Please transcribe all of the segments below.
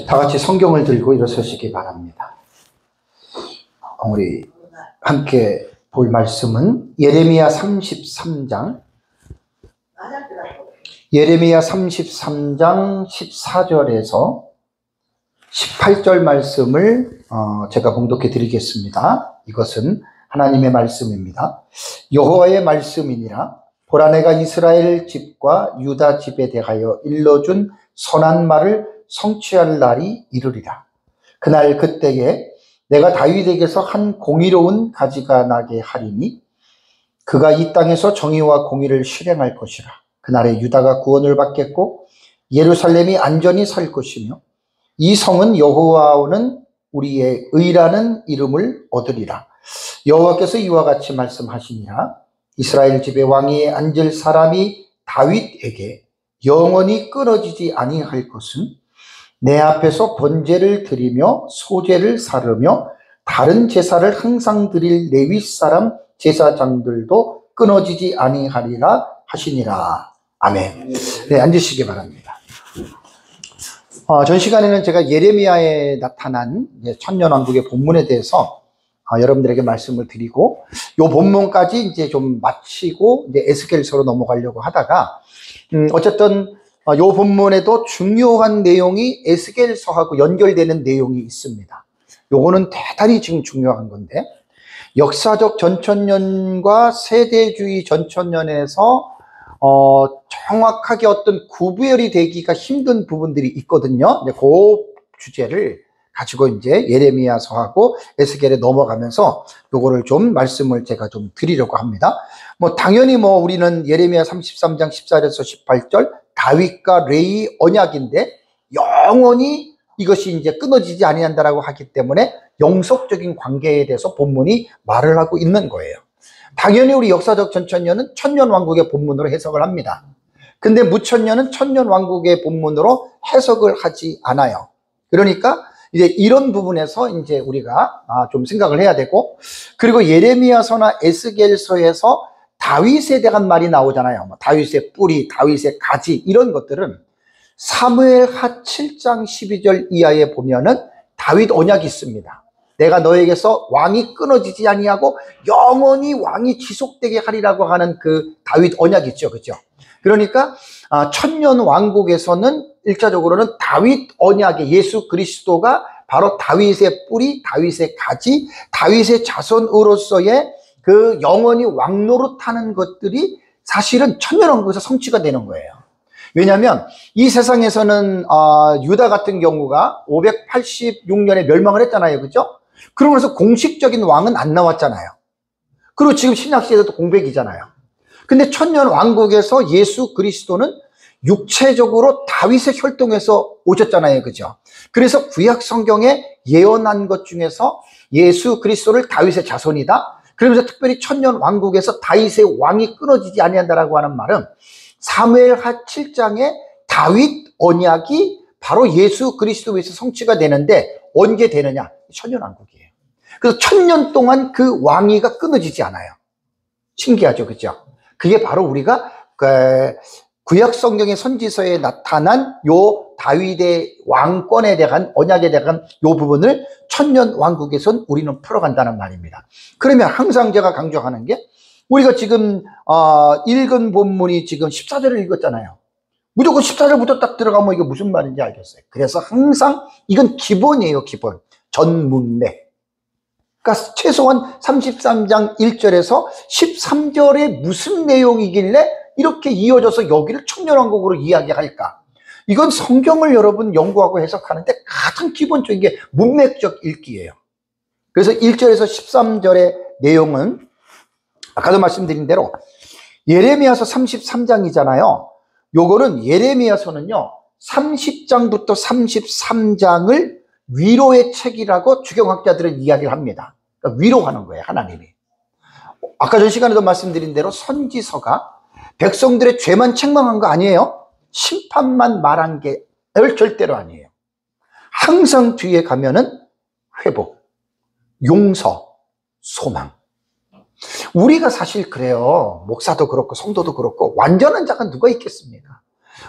다 같이 성경을 들고 일어서시기 바랍니다. 우리 함께 볼 말씀은 예레미야 33장 14절에서 18절 말씀을 제가 봉독해 드리겠습니다. 이것은 하나님의 말씀입니다. 여호와의 말씀이니라. 보라, 내가 이스라엘 집과 유다 집에 대하여 일러준 선한 말을 성취할 날이 이르리라. 그날 그때에 내가 다윗에게서 한 공의로운 가지가 나게 하리니 그가 이 땅에서 정의와 공의를 실행할 것이라. 그날에 유다가 구원을 받겠고 예루살렘이 안전히 살 것이며 이 성은 여호와는 우리의 의라는 이름을 얻으리라. 여호와께서 이와 같이 말씀하시니라. 이스라엘 집의 왕위에 앉을 사람이 다윗에게 영원히 끊어지지 아니할 것은 내 앞에서 번제를 드리며 소제를 사르며 다른 제사를 항상 드릴 레위 사람 제사장들도 끊어지지 아니하리라 하시니라. 아멘. 네, 앉으시기 바랍니다. 전 시간에는 제가 예레미야에 나타난 천년왕국의 본문에 대해서 여러분들에게 말씀을 드리고, 요 본문까지 이제 좀 마치고 이제 에스겔서로 넘어가려고 하다가, 어쨌든 요 본문에도 중요한 내용이 에스겔서하고 연결되는 내용이 있습니다. 요거는 대단히 지금 중요한 건데, 역사적 전천년과 세대주의 전천년에서 정확하게 어떤 구별이 되기가 힘든 부분들이 있거든요. 그 주제를 가지고 이제 예레미야서하고 에스겔에 넘어가면서 요거를 좀 말씀을 제가 좀 드리려고 합니다. 당연히 우리는 예레미야 33장 14절에서 18절 다윗과 레위 언약인데 영원히 이것이 이제 끊어지지 아니한다라고 하기 때문에 영속적인 관계에 대해서 본문이 말을 하고 있는 거예요. 당연히 우리 역사적 전천년은 천년왕국의 본문으로 해석을 합니다. 근데 무천년은 천년왕국의 본문으로 해석을 하지 않아요. 그러니까 이제 이런 부분에서 이제 우리가 좀 생각을 해야 되고, 그리고 예레미야서나 에스겔서에서 다윗에 대한 말이 나오잖아요. 다윗의 뿌리, 다윗의 가지, 이런 것들은 사무엘하 7장 12절 이하에 보면은 다윗 언약이 있습니다. 내가 너에게서 왕이 끊어지지 아니하고 영원히 왕이 지속되게 하리라고 하는 그 다윗 언약이 있죠. 그죠? 그러니까 천년 왕국에서는 1차적으로는 다윗 언약의 예수 그리스도가 바로 다윗의 뿌리, 다윗의 가지, 다윗의 자손으로서의 그 영원히 왕노릇하는 것들이 사실은 천년 왕국에서 성취가 되는 거예요. 왜냐하면 이 세상에서는 유다 같은 경우가 586년에 멸망을 했잖아요. 그죠? 그러면서 공식적인 왕은 안 나왔잖아요. 그리고 지금 신약시대도 공백이잖아요. 근데 천년 왕국에서 예수 그리스도는 육체적으로 다윗의 혈통에서 오셨잖아요. 그죠? 그래서 구약 성경에 예언한 것 중에서 예수 그리스도를 다윗의 자손이다. 그러면서 특별히 천년 왕국에서 다윗의 왕이 끊어지지 아니한다라고 하는 말은 사무엘하 7장에 다윗 언약이 바로 예수 그리스도에서 성취가 되는데 언제 되느냐? 천년 왕국이에요. 그래서 천년 동안 그 왕위가 끊어지지 않아요. 신기하죠, 그죠? 그게 바로 우리가 구약 성경의 선지서에 나타난 요 다윗의 왕권에 대한 언약에 대한 요 부분을 천년 왕국에선 우리는 풀어간다는 말입니다. 그러면 항상 제가 강조하는 게, 우리가 지금 읽은 본문이 지금 14절을 읽었잖아요. 무조건 14절부터 딱 들어가면 이게 무슨 말인지 알겠어요. 그래서 항상 이건 기본이에요, 기본. 전문맥. 그러니까 최소한 33장 1절에서 13절에 무슨 내용이길래 이렇게 이어져서 여기를 천년왕국으로 이야기할까? 이건 성경을 여러분 연구하고 해석하는데 가장 기본적인 게 문맥적 읽기예요. 그래서 1절에서 13절의 내용은 아까도 말씀드린 대로 예레미야서 33장이잖아요. 요거는 예레미야서는요 30장부터 33장을 위로의 책이라고 주경학자들은 이야기를 합니다. 그러니까 위로하는 거예요, 하나님이. 아까 전 시간에도 말씀드린 대로 선지서가 백성들의 죄만 책망한 거 아니에요. 심판만 말한 게 절대로 아니에요. 항상 뒤에 가면은 회복, 용서, 소망. 우리가 사실 그래요. 목사도 그렇고 성도도 그렇고 완전한 자가 누가 있겠습니까?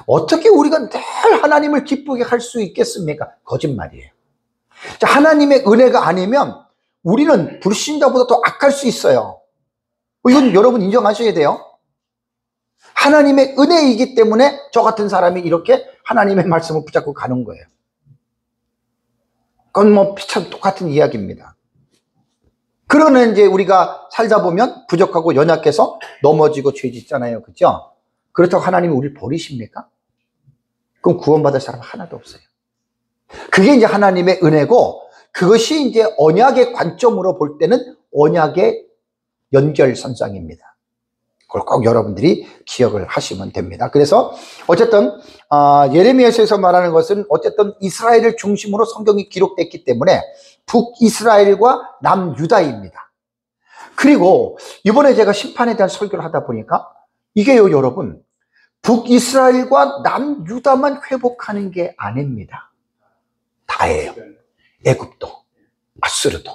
어떻게 우리가 늘 하나님을 기쁘게 할 수 있겠습니까? 거짓말이에요. 자, 하나님의 은혜가 아니면 우리는 불신자보다 더 악할 수 있어요. 이건 여러분 인정하셔야 돼요. 하나님의 은혜이기 때문에 저 같은 사람이 이렇게 하나님의 말씀을 붙잡고 가는 거예요. 그건 뭐 참 똑같은 이야기입니다. 그러나 이제 우리가 살다 보면 부족하고 연약해서 넘어지고 죄 짓잖아요. 그죠? 그렇다고 하나님이 우리를 버리십니까? 그럼 구원받을 사람 하나도 없어요. 그게 이제 하나님의 은혜고, 그것이 이제 언약의 관점으로 볼 때는 언약의 연결선상입니다. 그걸 꼭 여러분들이 기억을 하시면 됩니다. 그래서 어쨌든 예레미야서에서 말하는 것은 어쨌든 이스라엘을 중심으로 성경이 기록됐기 때문에 북이스라엘과 남유다입니다. 그리고 이번에 제가 심판에 대한 설교를 하다 보니까 이게요, 여러분, 북이스라엘과 남유다만 회복하는 게 아닙니다. 다예요. 애굽도, 아수르도,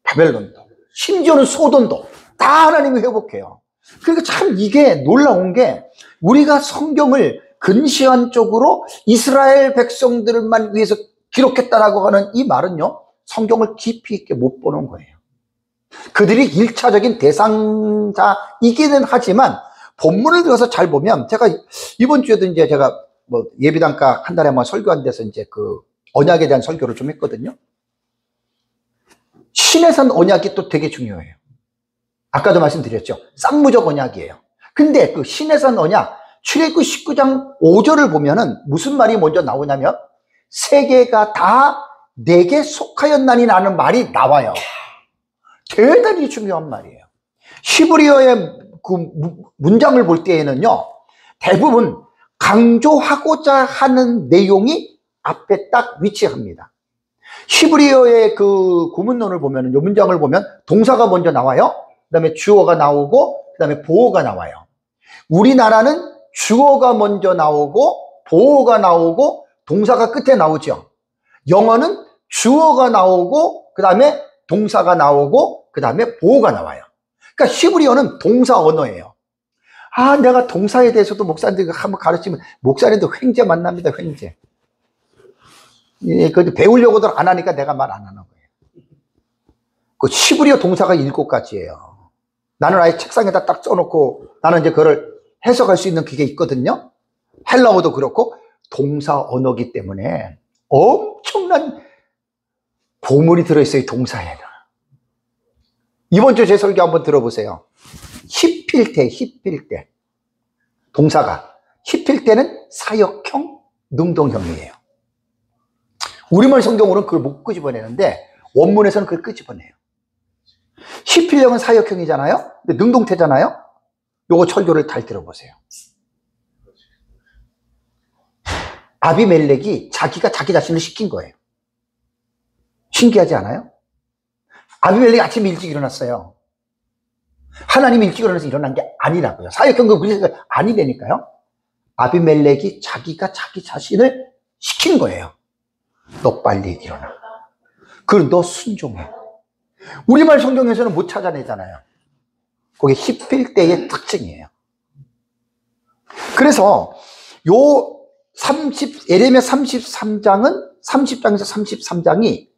바벨론도, 심지어는 소돔도 다 하나님이 회복해요. 그러니까 참 이게 놀라운 게, 우리가 성경을 근시안적으로 이스라엘 백성들만 위해서 기록했다라고 하는 이 말은요, 성경을 깊이 있게 못 보는 거예요. 그들이 1차적인 대상자이기는 하지만 본문을 들어서 잘 보면, 제가 이번 주에도 이제 제가 뭐 예비단가 한 달에 한번 설교한 데서 이제 그 언약에 대한 설교를 좀 했거든요. 신해산 언약이 또 되게 중요해요. 아까도 말씀드렸죠. 쌍무적 언약이에요. 근데 그 신해산 언약 출애굽 19장 5절을 보면은 무슨 말이 먼저 나오냐면, 세계가 다 내게 속하였나니 라는 말이 나와요. 대단히 중요한 말이에요. 히브리어의 그 문장을 볼 때에는요, 대부분 강조하고자 하는 내용이 앞에 딱 위치합니다. 히브리어의 그 구문론을 보면, 이 문장을 보면 동사가 먼저 나와요. 그 다음에 주어가 나오고, 그 다음에 보어가 나와요. 우리나라는 주어가 먼저 나오고, 보어가 나오고, 동사가 끝에 나오죠. 영어는 주어가 나오고, 그 다음에 동사가 나오고, 그 다음에 보어가 나와요. 그러니까 히브리어는 동사 언어예요. 내가 동사에 대해서도 목사님들 한번 가르치면, 목사님도 횡재 만납니다, 횡재. 그 배우려고도 안 하니까 내가 말 안 하는 거예요. 그 히브리어 동사가 7가지예요. 나는 아예 책상에다 딱 써놓고 나는 이제 그걸 해석할 수 있는 그게 있거든요. 헬라어도 그렇고 동사 언어기 때문에 엄청난 보물이 들어있어요, 동사에는. 이번 주 제 설교 한번 들어보세요. 히필때. 동사가. 히필때는 사역형, 능동형이에요. 우리말 성경으로는 그걸 못 끄집어내는데 원문에서는 그걸 끄집어내요. 히필형은 사역형이잖아요. 근데 능동태잖아요. 요거 철교를 잘 들어보세요. 아비멜렉이 자기가 자기 자신을 시킨 거예요. 신기하지 않아요? 아비멜렉이 아침에 일찍 일어났어요. 하나님이 일찍 일어나서 일어난 게 아니라고요. 사역형도 그래서 아니라니까요. 아비멜렉이 자기가 자기 자신을 시킨 거예요. 너 빨리 일어나. 그리고 너 순종해. 우리말 성경에서는 못 찾아내잖아요. 그게 히필때의 특징이에요. 그래서 예레미야 33장은 30장에서 33장이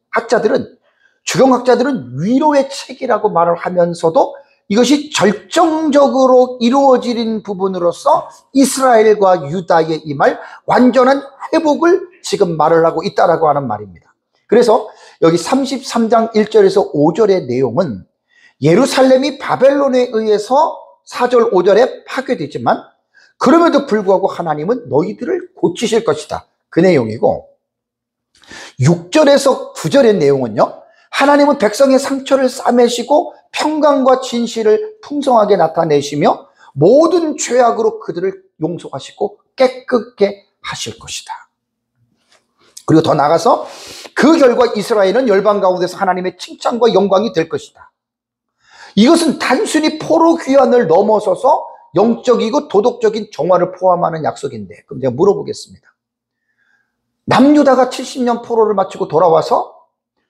주경학자들은 위로의 책이라고 말을 하면서도 이것이 절정적으로 이루어지는 부분으로서 이스라엘과 유다의 임할 완전한 회복을 지금 말을 하고 있다라고 하는 말입니다. 그래서 여기 33장 1절에서 5절의 내용은 예루살렘이 바벨론에 의해서 4절 5절에 파괴되지만 그럼에도 불구하고 하나님은 너희들을 고치실 것이다, 그 내용이고, 6절에서 9절의 내용은요, 하나님은 백성의 상처를 싸매시고 평강과 진실을 풍성하게 나타내시며 모든 죄악으로 그들을 용서하시고 깨끗게 하실 것이다. 그리고 더 나아가서 그 결과 이스라엘은 열방 가운데서 하나님의 칭찬과 영광이 될 것이다. 이것은 단순히 포로 귀환을 넘어서서 영적이고 도덕적인 정화를 포함하는 약속인데, 그럼 제가 물어보겠습니다. 남유다가 70년 포로를 마치고 돌아와서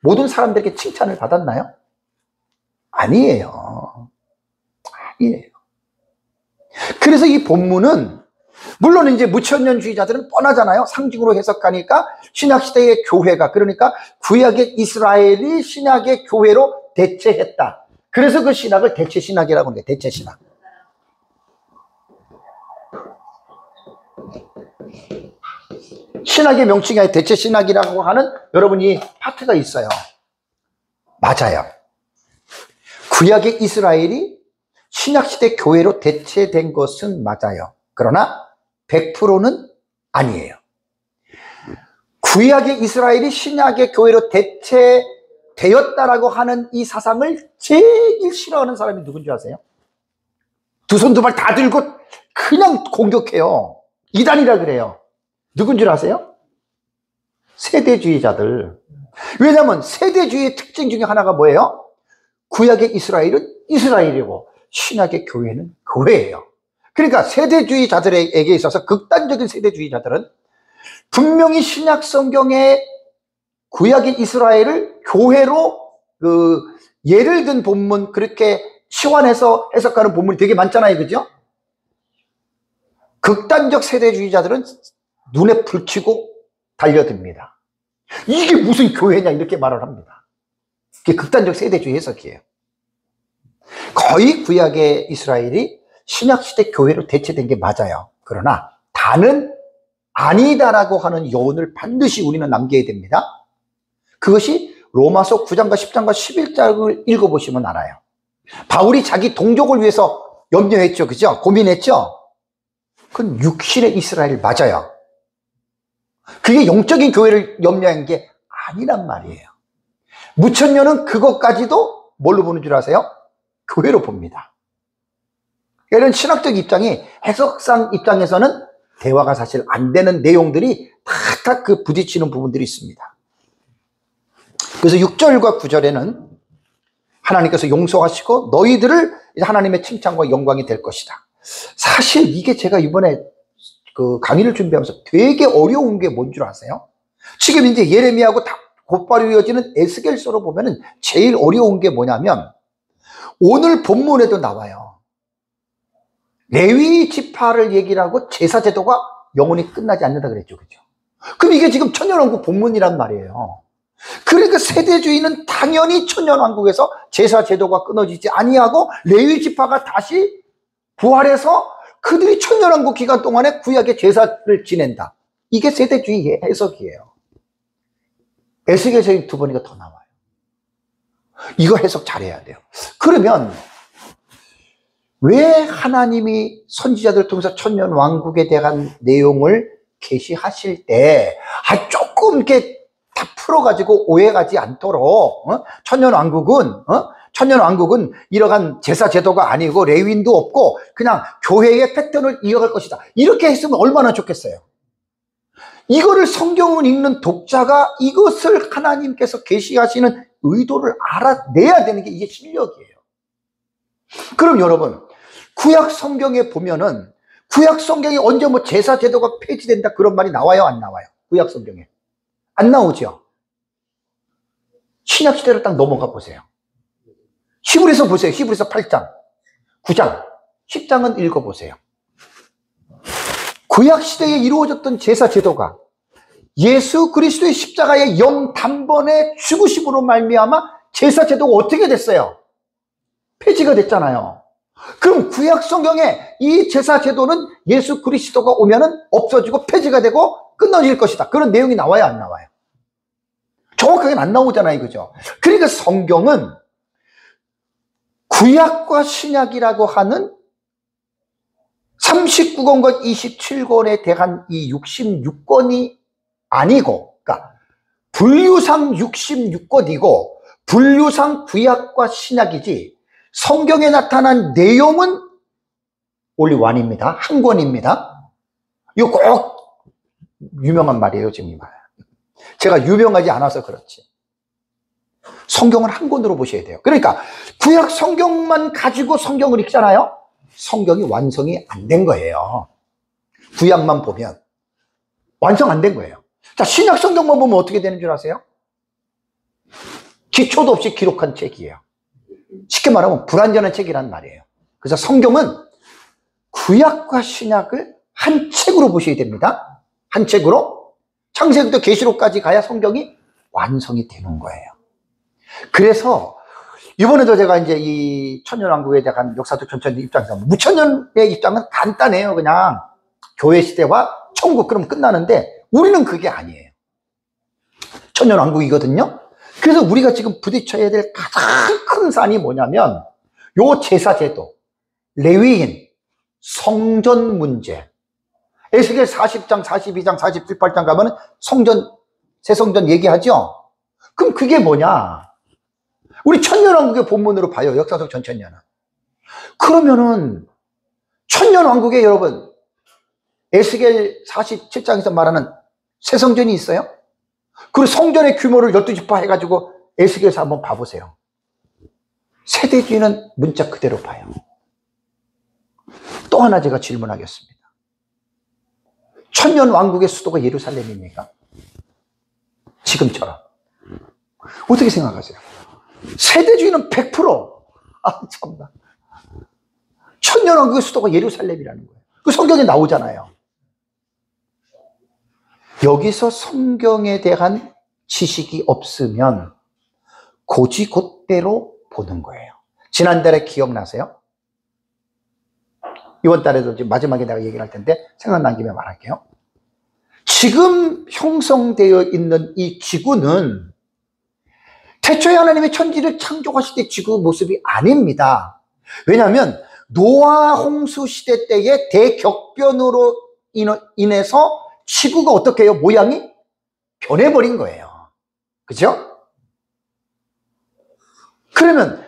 모든 사람들에게 칭찬을 받았나요? 아니에요. 아니에요. 그래서 이 본문은 물론 이제 무천년주의자들은 뻔하잖아요. 상징으로 해석하니까 신약시대의 교회가, 그러니까 구약의 이스라엘이 신약의 교회로 대체했다. 그래서 그 신학을 대체신학이라고 하는 거예요. 대체신학. 신학의 명칭이 아니라 대체신학이라고 하는 여러분이 파트가 있어요. 맞아요. 구약의 이스라엘이 신약시대 교회로 대체된 것은 맞아요. 그러나 100%는 아니에요. 구약의 이스라엘이 신약의 교회로 대체되었다라고 하는 이 사상을 제일 싫어하는 사람이 누군지 아세요? 두 손 두 발 다 들고 그냥 공격해요. 이단이라 그래요. 누군 줄 아세요? 세대주의자들. 왜냐하면 세대주의의 특징 중에 하나가 뭐예요? 구약의 이스라엘은 이스라엘이고 신약의 교회는 교회예요. 그러니까 세대주의자들에게 있어서, 극단적인 세대주의자들은 분명히 신약 성경의 구약의 이스라엘을 교회로 예를 든 본문, 그렇게 시환해서 해석하는 본문이 되게 많잖아요. 그죠? 극단적 세대주의자들은 눈에 불 켜고 달려듭니다. 이게 무슨 교회냐 이렇게 말을 합니다. 그게 극단적 세대주의 해석이에요. 거의 구약의 이스라엘이 신약시대 교회로 대체된 게 맞아요. 그러나 다는 아니다라고 하는 여운을 반드시 우리는 남겨야 됩니다. 그것이 로마서 9장과 10장과 11장을 읽어보시면 알아요. 바울이 자기 동족을 위해서 염려했죠. 그죠? 고민했죠? 그건 육신의 이스라엘 맞아요. 그게 영적인 교회를 염려한 게 아니란 말이에요. 무천년은 그것까지도 뭘로 보는 줄 아세요? 교회로 봅니다. 이런 신학적 입장이, 해석상 입장에서는 대화가 사실 안 되는 내용들이 다 그 부딪히는 부분들이 있습니다. 그래서 6절과 9절에는 하나님께서 용서하시고 너희들을 하나님의 칭찬과 영광이 될 것이다. 사실 이게 제가 이번에 그 강의를 준비하면서 되게 어려운 게 뭔 줄 아세요? 지금 이제 예레미야하고 다 곧바로 이어지는 에스겔서로 보면은 제일 어려운 게 뭐냐면, 오늘 본문에도 나와요. 레위 지파를 얘기를 하고 제사 제도가 영원히 끝나지 않는다 그랬죠. 그죠? 그럼 이게 지금 천년왕국 본문이란 말이에요. 그러니까 세대주의는 당연히 천년왕국에서 제사 제도가 끊어지지 아니하고 레위 지파가 다시 부활해서 그들이 천년왕국 기간 동안에 구약의 제사를 지낸다. 이게 세대주의 해석이에요. 에스겔서에 두 번이가 더 나와요. 이거 해석 잘해야 돼요. 그러면 왜 하나님이 선지자들을 통해서 천년왕국에 대한 내용을 계시하실 때 조금 이렇게 다 풀어가지고 오해가지 않도록 천년왕국은 이러한 제사 제도가 아니고 레위인도 없고 그냥 교회의 패턴을 이어갈 것이다, 이렇게 했으면 얼마나 좋겠어요. 이거를 성경을 읽는 독자가 이것을 하나님께서 계시하시는 의도를 알아내야 되는 게 이게 실력이에요. 그럼 여러분, 구약 성경에 보면은 구약 성경에 언제 뭐 제사 제도가 폐지된다 그런 말이 나와요, 안 나와요? 구약 성경에 안 나오죠. 신약 시대로 딱 넘어가 보세요. 히브리서 보세요. 히브리서 8장, 9장, 10장은 읽어보세요. 구약 시대에 이루어졌던 제사 제도가 예수 그리스도의 십자가의 영단번의 죽으심으로 말미암아 제사 제도가 어떻게 됐어요? 폐지가 됐잖아요. 그럼 구약 성경에 이 제사 제도는 예수 그리스도가 오면은 없어지고 폐지가 되고 끊어질 것이다, 그런 내용이 나와요, 안 나와요? 정확하게는 안 나오잖아요. 그죠? 그러니까 성경은 구약과 신약이라고 하는 39권과 27권에 대한 이 66권이 아니고, 그러니까 분류상 66권이고 분류상 구약과 신약이지, 성경에 나타난 내용은 only one입니다. 한 권입니다. 이거 꼭 유명한 말이에요, 지금 이 말. 제가 유명하지 않아서 그렇지. 성경은 한 권으로 보셔야 돼요. 그러니까 구약 성경만 가지고 성경을 읽잖아요. 성경이 완성이 안 된 거예요. 구약만 보면 완성 안 된 거예요. 자, 신약 성경만 보면 어떻게 되는 줄 아세요? 기초도 없이 기록한 책이에요. 쉽게 말하면 불완전한 책이란 말이에요. 그래서 성경은 구약과 신약을 한 책으로 보셔야 됩니다. 한 책으로. 창세기부터 계시록까지 가야 성경이 완성이 되는 거예요. 그래서 이번에도 제가 이제 이 천년왕국에 대한 역사적 전체의 입장에서 무천년의 입장은 간단해요. 그냥 교회 시대와 천국 그러면 끝나는데 우리는 그게 아니에요. 천년왕국이거든요. 그래서 우리가 지금 부딪혀야 될 가장 큰 산이 뭐냐면 요 제사제도, 레위인, 성전 문제. 에스겔 40장, 42장, 48장 가면은 성전, 새 성전 얘기하죠? 그럼 그게 뭐냐? 우리 천년왕국의 본문으로 봐요. 역사적 전천년은. 그러면은 천년왕국에 여러분 에스겔 47장에서 말하는 새 성전이 있어요? 그리고 성전의 규모를 12지파 해가지고 에스겔에서 한번 봐보세요. 세대주의는 문자 그대로 봐요. 또 하나 제가 질문하겠습니다. 천년왕국의 수도가 예루살렘입니까? 지금처럼. 어떻게 생각하세요? 세대주의는 100%. 아, 참나. 천년왕국의 수도가 예루살렘이라는 거예요. 그 성경에 나오잖아요. 여기서 성경에 대한 지식이 없으면 고지곧대로 보는 거예요. 지난달에 기억나세요? 이번 달에도 지금 마지막에 내가 얘기를 할 텐데 생각난 김에 말할게요. 지금 형성되어 있는 이 지구는 태초에 하나님의 천지를 창조하실 때 지구 모습이 아닙니다. 왜냐하면 노아 홍수 시대 때의 대격변으로 인해서 지구가 어떻게 해요? 모양이 변해버린 거예요. 그죠? 그러면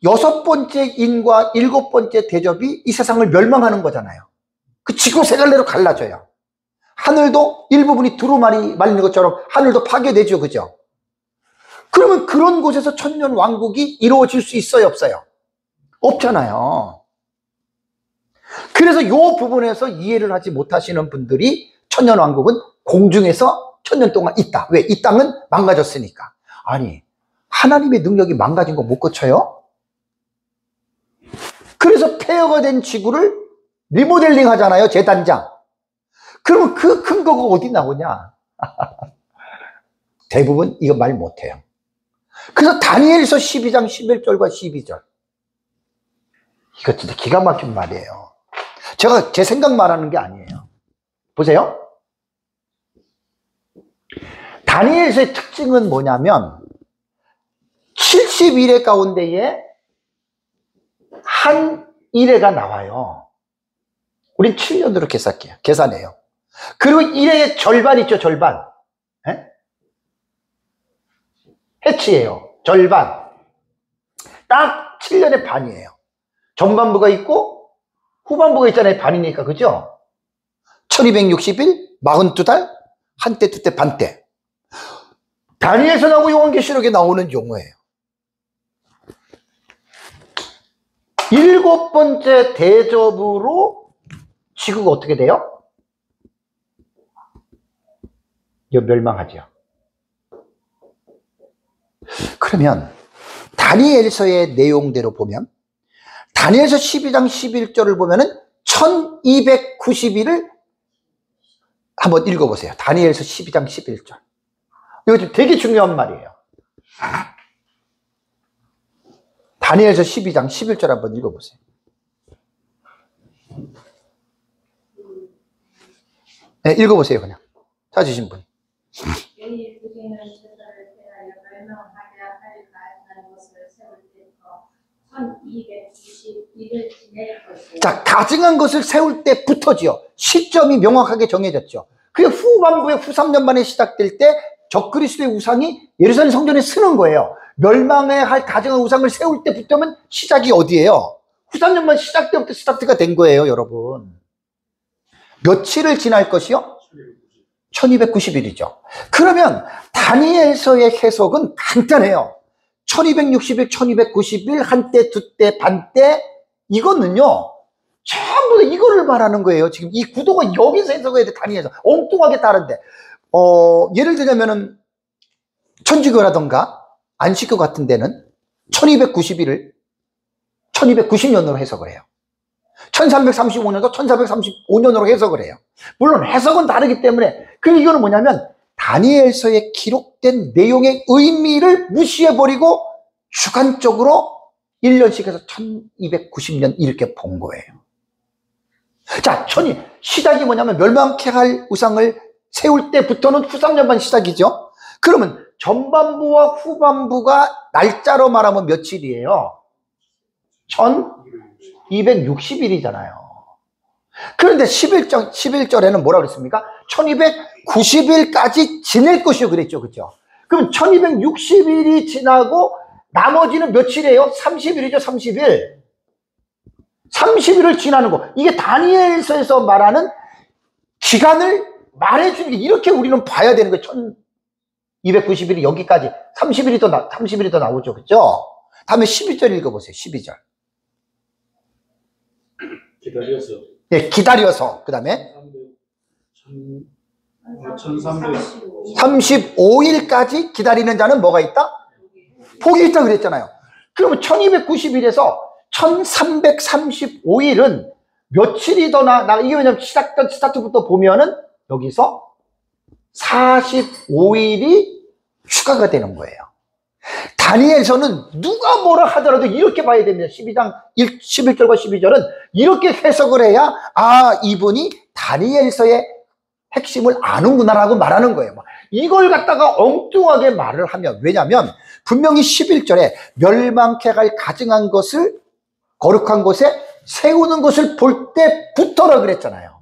6번째 인과 7번째 대접이 이 세상을 멸망하는 거잖아요. 그 지구 세 갈래로 갈라져요. 하늘도 일부분이 두루 말리는 것처럼 하늘도 파괴되죠. 그죠? 그러면 그런 곳에서 천년 왕국이 이루어질 수 있어요? 없어요? 없잖아요. 그래서 이 부분에서 이해를 하지 못하시는 분들이 천년 왕국은 공중에서 천년 동안 있다. 왜? 이 땅은 망가졌으니까. 아니, 하나님의 능력이 망가진 거 못 고쳐요? 그래서 폐허가 된 지구를 리모델링 하잖아요. 재단장. 그러면 그 근거가 어디 나오냐? 대부분 이거 말 못해요. 그래서 다니엘서 12장 11절과 12절. 이거 진짜 기가 막힌 말이에요. 제가 제 생각 말하는 게 아니에요. 보세요. 다니엘서의 특징은 뭐냐면 70일의 가운데에 한 일회가 나와요. 우린 7년으로 계산해요. 그리고 일회의 절반 있죠, 절반. 에? 해치예요. 절반. 딱 7년의 반이에요. 전반부가 있고 후반부가 있잖아요. 반이니까. 그죠? 1260일, 42달, 한때, 두때, 반때. 다니엘서 나오고 요한계시록에 나오는 용어예요. 7번째 대접으로 지구가 어떻게 돼요? 이거 멸망하죠. 그러면 다니엘서의 내용대로 보면 다니엘서 12장 11절을 보면은 1290일을 한번 읽어보세요. 다니엘서 12장 11절. 이거 되게 중요한 말이에요. 다니엘서 12장 11절 한번 읽어보세요. 네, 읽어보세요. 그냥 찾으신 분. 자, 가증한 것을 세울 때부터지요. 시점이 명확하게 정해졌죠. 그게 후반부에 후 3년 만에 시작될 때 적그리스도의 우상이 예루살렘 성전에 쓰는 거예요. 멸망해야 할 가증한 우상을 세울 때부터면 시작이 어디예요? 후 3년만 시작 때부터 스타트가 된 거예요, 여러분. 며칠을 지날 것이요? 1290일이죠. 그러면 다니엘서의 해석은 간단해요. 1260일, 1290일, 한때, 두때, 반때, 이거는요, 전부 다 이거를 말하는 거예요. 지금 이 구도가 여기서 해석해야 돼, 다니엘서. 엉뚱하게 다른데. 예를 들자면은, 천주교라던가, 안식교 같은 데는 1290일을 1290년으로 해석을 해요. 1335년도 1435년으로 해석을 해요. 물론 해석은 다르기 때문에. 그리고 이거는 뭐냐면 다니엘서에 기록된 내용의 의미를 무시해버리고 주관적으로 1년씩 해서 1290년 이렇게 본 거예요. 자, 시작이 뭐냐면 멸망케 할 우상을 세울 때부터는 후삼년반 시작이죠. 그러면 전반부와 후반부가 날짜로 말하면 며칠이에요? 1260일이잖아요. 그런데 11절에는 뭐라고 그랬습니까? 1290일까지 지낼 것이요 그랬죠. 그죠? 그럼 1260일이 지나고 나머지는 며칠이에요? 30일이죠. 30일. 30일을 지나는 거. 이게 다니엘서에서 말하는 기간을 말해주는 게 이렇게 우리는 봐야 되는 거예요. 1290일이 여기까지 30일이 더 나오죠. 그죠? 다음에 12절 읽어보세요. 12절. 기다려서. 네, 기다려서. 그 다음에 1335일까지 기다리는 자는 뭐가 있다? 복이 있다 그랬잖아요. 그러면 1290일에서 1335일은 며칠이 더 이게 왜냐면 스타트부터 보면은 여기서 45일이 추가가 되는 거예요. 다니엘서는 누가 뭐라 하더라도 이렇게 봐야 됩니다. 12장 11절과 12절은 이렇게 해석을 해야 이분이 다니엘서의 핵심을 아는구나라고 말하는 거예요. 이걸 갖다가 엉뚱하게 말을 하면, 왜냐하면 분명히 11절에 멸망케 갈 가증한 것을 거룩한 곳에 세우는 것을 볼 때부터라 그랬잖아요.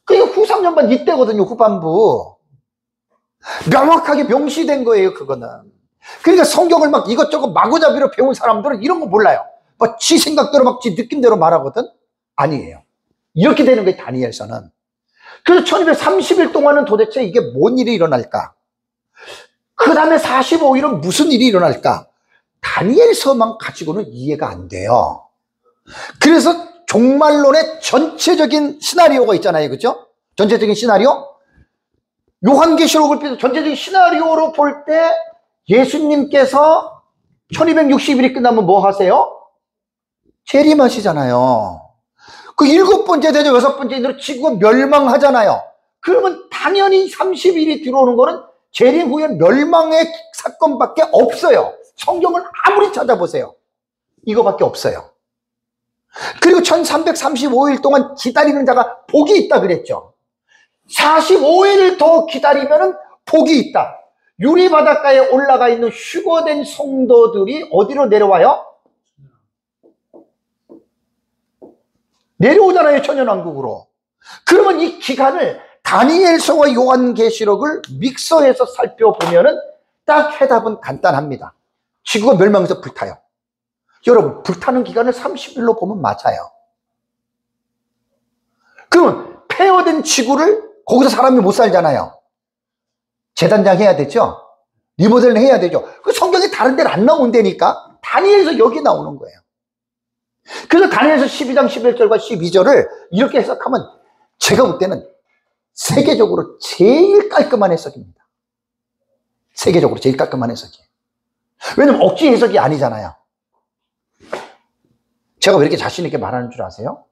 그게 후삼년반 이때거든요. 후반부. 명확하게 명시된 거예요. 그거는. 그러니까 성경을 막 이것저것 마구잡이로 배운 사람들은 이런 거 몰라요. 지 생각대로 지 느낌대로 말하거든. 아니에요. 이렇게 되는 거예요. 다니엘서는. 그래서 1230일 동안은 도대체 이게 뭔 일이 일어날까? 그 다음에 45일은 무슨 일이 일어날까? 다니엘서만 가지고는 이해가 안 돼요. 그래서 종말론의 전체적인 시나리오가 있잖아요. 그죠? 전체적인 시나리오? 요한계시록을 비롯해서 전체적인 시나리오로 볼 때 예수님께서 1260일이 끝나면 뭐 하세요? 재림하시잖아요. 그 7번째 되죠. 6번째 인으로 지구가 멸망하잖아요. 그러면 당연히 30일이 들어오는 거는 재림 후에 멸망의 사건밖에 없어요. 성경을 아무리 찾아보세요. 이거밖에 없어요. 그리고 1335일 동안 기다리는 자가 복이 있다 그랬죠. 45일을 더 기다리면 복이 있다. 유리바닷가에 올라가 있는 휴거된 성도들이 어디로 내려와요? 내려오잖아요. 천년왕국으로. 그러면 이 기간을 다니엘서와 요한계시록을 믹서해서 살펴보면은 딱 해답은 간단합니다. 지구가 멸망해서 불타요. 여러분, 불타는 기간을 30일로 보면 맞아요. 그러면 폐허된 지구를 거기서 사람이 못 살잖아요. 재단장 해야 되죠. 리모델링 해야 되죠. 그 성경이 다른 데는 안 나온다니까. 다니엘서 여기 나오는 거예요. 그래서 다니엘서 12장 11절과 12절을 이렇게 해석하면 제가 볼 때는 세계적으로 제일 깔끔한 해석입니다. 세계적으로 제일 깔끔한 해석이에요. 왜냐면 억지 해석이 아니잖아요. 제가 왜 이렇게 자신 있게 말하는 줄 아세요?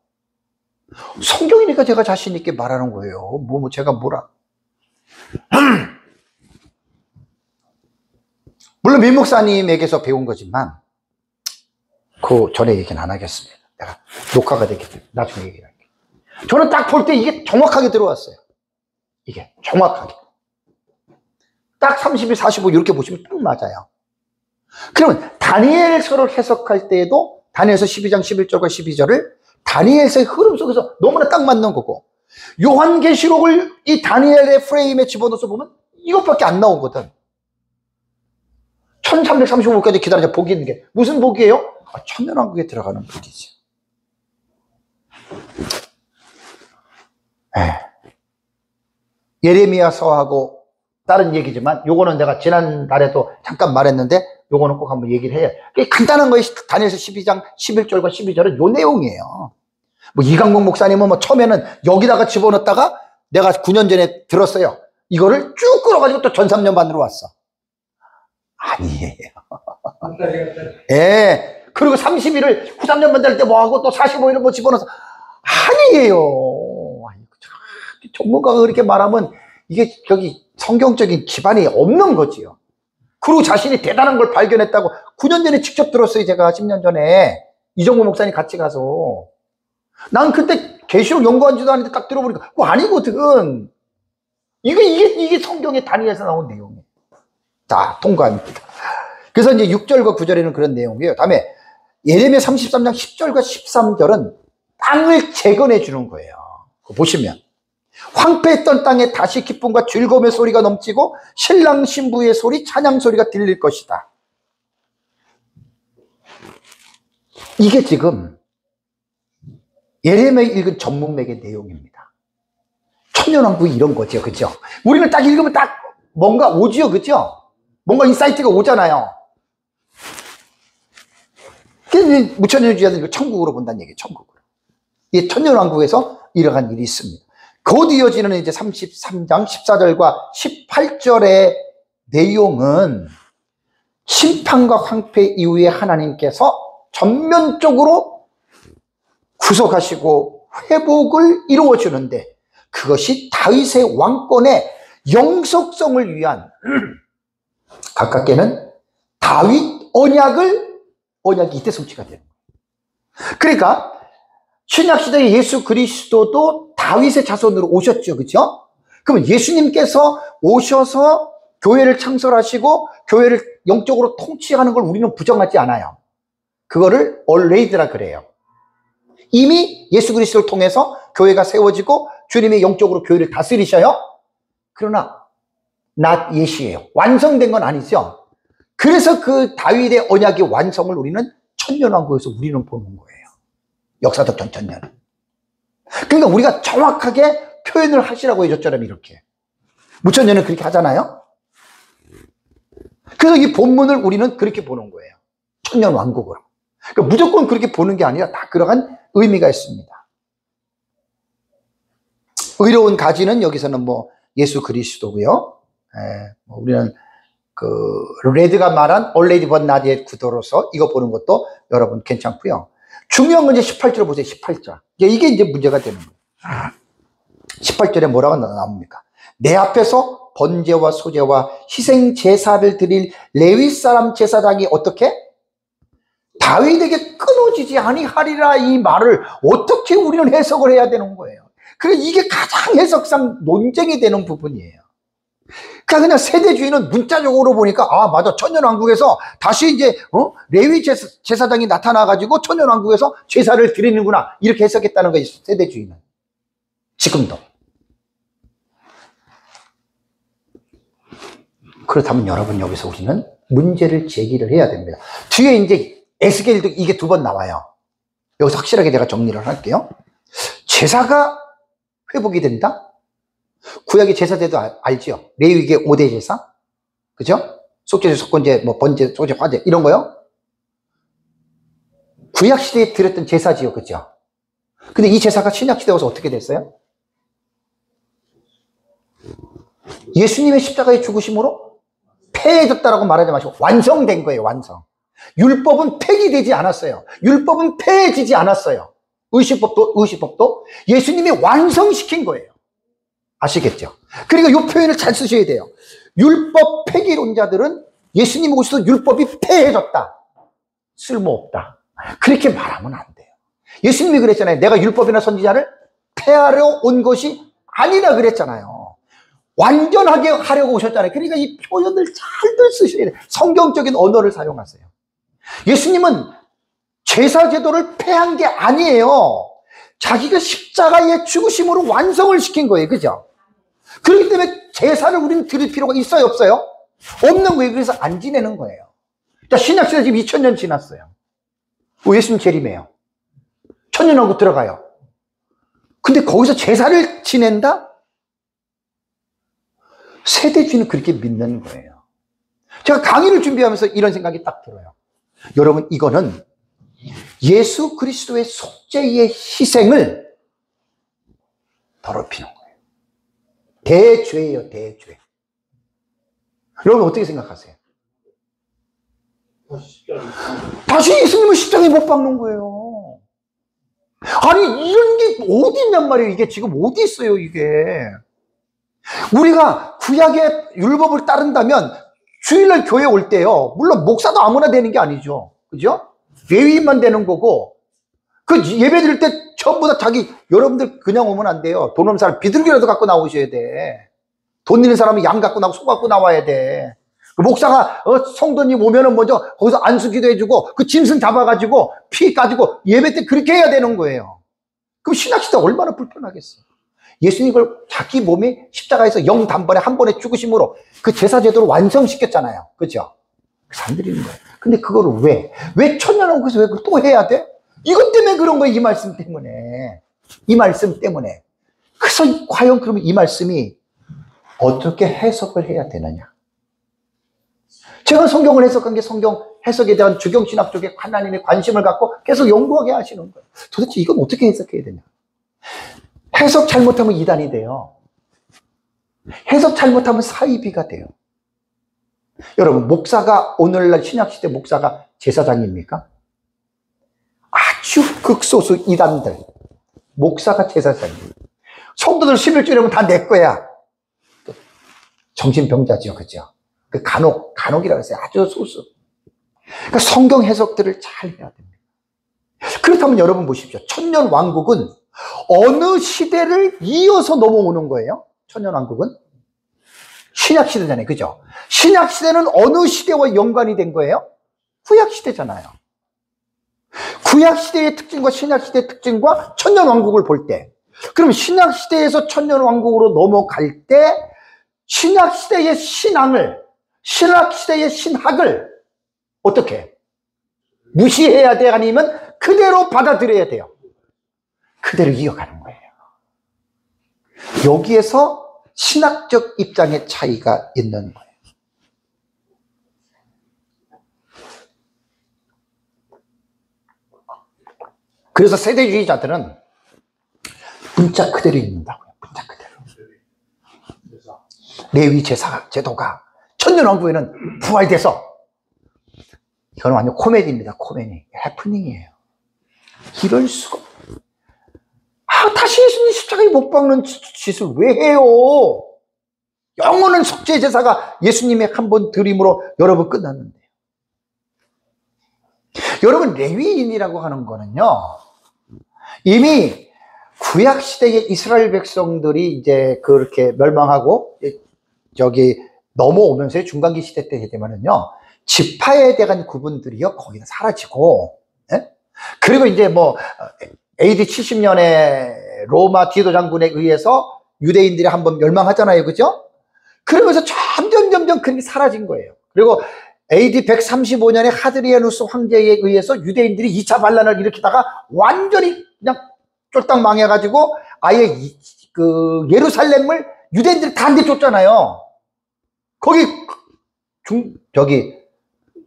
성경이니까 제가 자신 있게 말하는 거예요. 제가 뭐라. 물론 민 목사님에게서 배운 거지만 그 전에 얘기는 안 하겠습니다. 내가 녹화가 되기 때문에 나중에 얘기할게요. 저는 딱 볼 때 이게 정확하게 들어왔어요. 이게 정확하게. 딱 32, 45 이렇게 보시면 딱 맞아요. 그러면 다니엘서를 해석할 때에도 다니엘서 12장 11절과 12절을 다니엘서의 흐름 속에서 너무나 딱 맞는 거고, 요한계시록을 이 다니엘의 프레임에 집어넣어서 보면 이것밖에 안 나오거든. 1335까지 기다려서 복이 있는 게 무슨 복이에요? 천년왕국에 들어가는 복이지. 예레미야서하고 다른 얘기지만 요거는 내가 지난달에도 잠깐 말했는데 요거는 꼭 한번 얘기를 해요. 간단한 거예요. 다니엘서 12장 11절과 12절은 요 내용이에요. 이강복 목사님은 처음에는 여기다가 집어넣었다가 내가 9년 전에 들었어요. 이거를 쭉 끌어가지고 또 전 3년 반으로 왔어. 아니에요. 예. 그리고 30일을 후 3년 반 될 때 뭐 하고 또 45일을 뭐 집어넣어서 아니에요. 전문가가 그렇게 말하면 이게 성경적인 기반이 없는 거지요. 그리고 자신이 대단한 걸 발견했다고 9년 전에 직접 들었어요. 제가 10년 전에 이정모 목사님 같이 가서. 난 그때 계시록 연구한 지도 않는데 딱 들어보니까 그거 아니거든. 이게 성경의 단위에서 나온 내용이에요. 자, 통과합니다. 그래서 이제 6절과 9절에는 그런 내용이에요. 다음에 예레미야 33장 10절과 13절은 땅을 재건해 주는 거예요. 보시면 황폐했던 땅에 다시 기쁨과 즐거움의 소리가 넘치고 신랑 신부의 소리, 찬양 소리가 들릴 것이다. 이게 지금 예레미야 읽은 전문맥의 내용입니다. 천년왕국이 이런 거죠. 그죠? 우리는 딱 읽으면 딱 뭔가 오지요. 그죠? 뭔가 인사이트가 오잖아요. 무천년주의자들은 천국으로 본다는 얘기예요. 천국으로. 이 천년왕국에서 일어난 일이 있습니다. 곧 이어지는 이제 33장 14절과 18절의 내용은 심판과 황폐 이후에 하나님께서 전면적으로 구속하시고 회복을 이루어주는데 그것이 다윗의 왕권의 영속성을 위한 가깝게는 다윗 언약이 이때 성취가 되는 거예요. 그러니까 신약시대에 예수 그리스도도 다윗의 자손으로 오셨죠. 그렇죠? 그러면 예수님께서 오셔서 교회를 창설하시고 교회를 영적으로 통치하는 걸 우리는 부정하지 않아요. 그거를 already라 그래요. 이미 예수 그리스도를 통해서 교회가 세워지고 주님이 영적으로 교회를 다스리셔요. 그러나 not yet이에요. 완성된 건 아니죠. 그래서 그 다윗의 언약의 완성을 우리는 천년왕국에서 우리는 보는 거예요. 역사적 전천년. 그러니까 우리가 정확하게 표현을 하시라고 해줬잖아요. 이렇게 무천년은 그렇게 하잖아요. 그래서 이 본문을 우리는 그렇게 보는 거예요. 천년왕국으로. 그러니까 무조건 그렇게 보는 게 아니라 다 그러한 의미가 있습니다. 의로운 가지는 여기서는 뭐 예수 그리스도고요. 우리는 그 레드가 말한 already but not yet 구도로서 이거 보는 것도 여러분 괜찮고요. 중요한 건 이제 18절 보세요. 18절. 이게 이제 문제가 되는 거예요. 18절에 뭐라고 나옵니까? 내 앞에서 번제와 소제와 희생 제사를 드릴 레위 사람 제사장이 어떻게? 다윗에게 끊어지지 아니하리라. 이 말을 어떻게 우리는 해석을 해야 되는 거예요. 그래서 이게 가장 해석상 논쟁이 되는 부분이에요. 그냥 세대주의는 문자적으로 보니까 아 맞아, 천년왕국에서 다시 이제 레위 제사장이 나타나가지고 천년왕국에서 제사를 드리는구나 이렇게 해석했다는 거예요. 세대주의는 지금도. 그렇다면 여러분 여기서 우리는 문제를 제기를 해야 됩니다. 뒤에 이제 에스겔도 이게 2번 나와요. 여기서 확실하게 제가 정리를 할게요. 제사가 회복이 된다? 구약의 제사제도 알지요? 레위기의 5대 제사? 그죠? 속죄제, 속건제, 뭐 번제, 소제, 화제 이런 거요? 구약시대에 드렸던 제사지요. 그죠? 근데 이 제사가 신약시대에 와서 어떻게 됐어요? 예수님의 십자가의 죽으심으로 폐해졌다라고 말하지 마시고 완성된 거예요. 완성. 율법은 폐기되지 않았어요. 율법은 폐해지지 않았어요. 의식법도 예수님이 완성시킨 거예요. 아시겠죠? 그러니까 이 표현을 잘 쓰셔야 돼요. 율법 폐기론자들은 예수님이 오셔서 율법이 폐해졌다, 쓸모없다, 그렇게 말하면 안 돼요. 예수님이 그랬잖아요. 내가 율법이나 선지자를 폐하려 온 것이 아니라 그랬잖아요. 완전하게 하려고 오셨잖아요. 그러니까 이 표현을 잘들 쓰셔야 돼요. 성경적인 언어를 사용하세요. 예수님은 제사 제도를 폐한 게 아니에요. 자기가 십자가의 죽으심으로 완성을 시킨 거예요. 그죠? 그렇기 때문에 제사를 우리는 드릴 필요가 있어요, 없어요? 없는 거예요. 그래서 안 지내는 거예요. 자, 신약시대 지금 2000년 지났어요. 예수님 재림해요. 천년왕국 들어가요. 근데 거기서 제사를 지낸다? 세대주의는 그렇게 믿는 거예요. 제가 강의를 준비하면서 이런 생각이 딱 들어요. 여러분, 이거는 예수 그리스도의 속죄의 희생을 더럽히는 거예요. 대죄예요, 대죄. 여러분 어떻게 생각하세요? 다시 예수님을 십자가에 못 박는 거예요. 아니, 이런 게 어디 있냔 말이에요. 이게 지금 어디 있어요, 이게. 우리가 구약의 율법을 따른다면 주일날 교회 올 때요, 물론 목사도 아무나 되는 게 아니죠. 그죠? 레위인만 되는 거고, 그 예배 드릴 때 전부 다 여러분들 그냥 오면 안 돼요. 돈 없는 사람 비둘기라도 갖고 나오셔야 돼. 돈 있는 사람은 양 갖고 나오고 소 갖고 나와야 돼. 그 목사가 성도님 오면은 먼저 거기서 안수기도 해주고 그 짐승 잡아가지고 피 까지고 예배 때 그렇게 해야 되는 거예요. 그럼 신학시대 얼마나 불편하겠어요. 예수님 을 자기 몸이 십자가에서 영단번에 한 번에 죽으심으로 그 제사제도를 완성시켰잖아요. 그죠? 산들이는 거예요. 근데 그거를 왜 천년왕국에서 왜 그걸 또 해야 돼? 이것 때문에 그런 거예요. 이 말씀 때문에. 이 말씀 때문에. 그래서 과연 그러면 이 말씀이 어떻게 해석을 해야 되느냐? 제가 성경을 해석한 게 성경 해석에 대한 주경신학 쪽에 하나님의 관심을 갖고 계속 연구하게 하시는 거예요. 도대체 이건 어떻게 해석해야 되냐? 해석 잘못하면 이단이 돼요. 해석 잘못하면 사이비가 돼요. 여러분, 목사가 오늘날 신약시대 목사가 제사장입니까? 아주 극소수 이단들 목사가 제사장이에요. 성도들 11주일이면 다 내 거야. 정신병자죠, 그죠? 그 간혹이라고 했어요. 아주 소수. 그러니까 성경 해석들을 잘 해야 됩니다. 그렇다면 여러분 보십시오. 천년왕국은 어느 시대를 이어서 넘어오는 거예요? 천년왕국은? 신약시대잖아요. 그죠? 신약시대는 어느 시대와 연관이 된 거예요? 구약시대잖아요. 구약시대의 특징과 신약시대의 특징과 천년왕국을 볼 때, 그럼 신약시대에서 천년왕국으로 넘어갈 때 신약시대의 신약시대의 신학을 어떻게? 무시해야 돼? 아니면 그대로 받아들여야 돼요? 그대로 이어가는 거예요. 여기에서 신학적 입장의 차이가 있는 거예요. 그래서 세대주의자들은 문자 그대로 읽는다고요. 문자 그대로. 레위 제도가 천년왕국에는 부활돼서, 이건 완전 코미디입니다. 코미디. 해프닝이에요. 이럴 수가. 다시 예수님 십자가에 못 박는 짓을 왜 해요? 영원한 속죄 제사가 예수님의 한 번 드림으로 여러분 끝났는데. 여러분, 레위인이라고 하는 거는요, 이미 구약시대의 이스라엘 백성들이 이제 그렇게 멸망하고 넘어오면서 중간기 시대 때 되면은요, 지파에 대한 구분들이요, 거기는 사라지고, 예? 그리고 이제 AD 70년에 로마 디도 장군에 의해서 유대인들이 한번 멸망하잖아요. 그죠? 그러면서 점점 그게 사라진 거예요. 그리고 AD 135년에 하드리아누스 황제에 의해서 유대인들이 2차 반란을 일으키다가 완전히 그냥 쫄딱 망해가지고 아예 그 예루살렘을 유대인들이 다 내쫓잖아요. 거기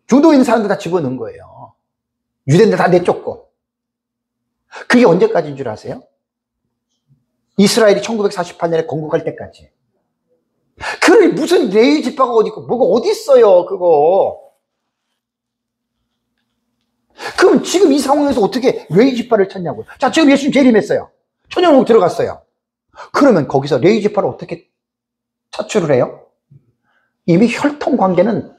중동에 있는 사람들 다 집어넣은 거예요. 유대인들 다 내쫓고. 그게 언제까지인 줄 아세요? 이스라엘이 1948년에 건국할 때까지. 그래, 무슨 레위 지파가 어디 있고, 뭐가 어디 있어요, 그거. 그럼 지금 이 상황에서 어떻게 레위 지파를 찾냐고요? 자, 지금 예수님 재림했어요. 천년왕국 들어갔어요. 그러면 거기서 레위 지파를 어떻게 차출을 해요? 이미 혈통 관계는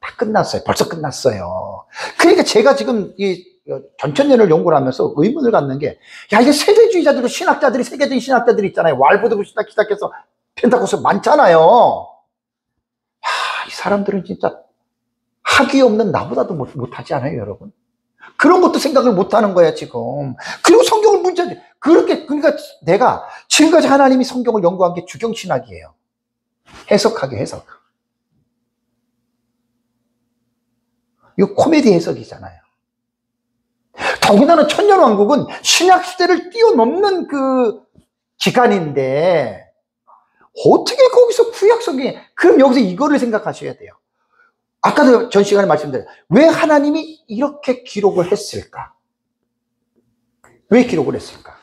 다 끝났어요. 벌써 끝났어요. 그러니까 제가 지금 이 전천년을 연구를 하면서 의문을 갖는 게, 이게 세대주의자들도 신학자들이, 세계적인 신학자들이 있잖아요. 왈보드부터 시작해서 펜타코스 많잖아요. 이 사람들은 진짜 학위 없는 나보다도 못하지 않아요, 여러분? 그런 것도 생각을 못하는 거야, 지금. 그리고 성경을 그러니까 내가 지금까지 하나님이 성경을 연구한 게 주경신학이에요. 해석. 이거 코미디 해석이잖아요. 더군다나 천년왕국은 신약시대를 뛰어넘는 그 기간인데, 어떻게 거기서 구약성경에, 그럼 여기서 이거를 생각하셔야 돼요. 아까도 전 시간에 말씀드렸어요. 왜 하나님이 이렇게 기록을 했을까? 왜 기록을 했을까?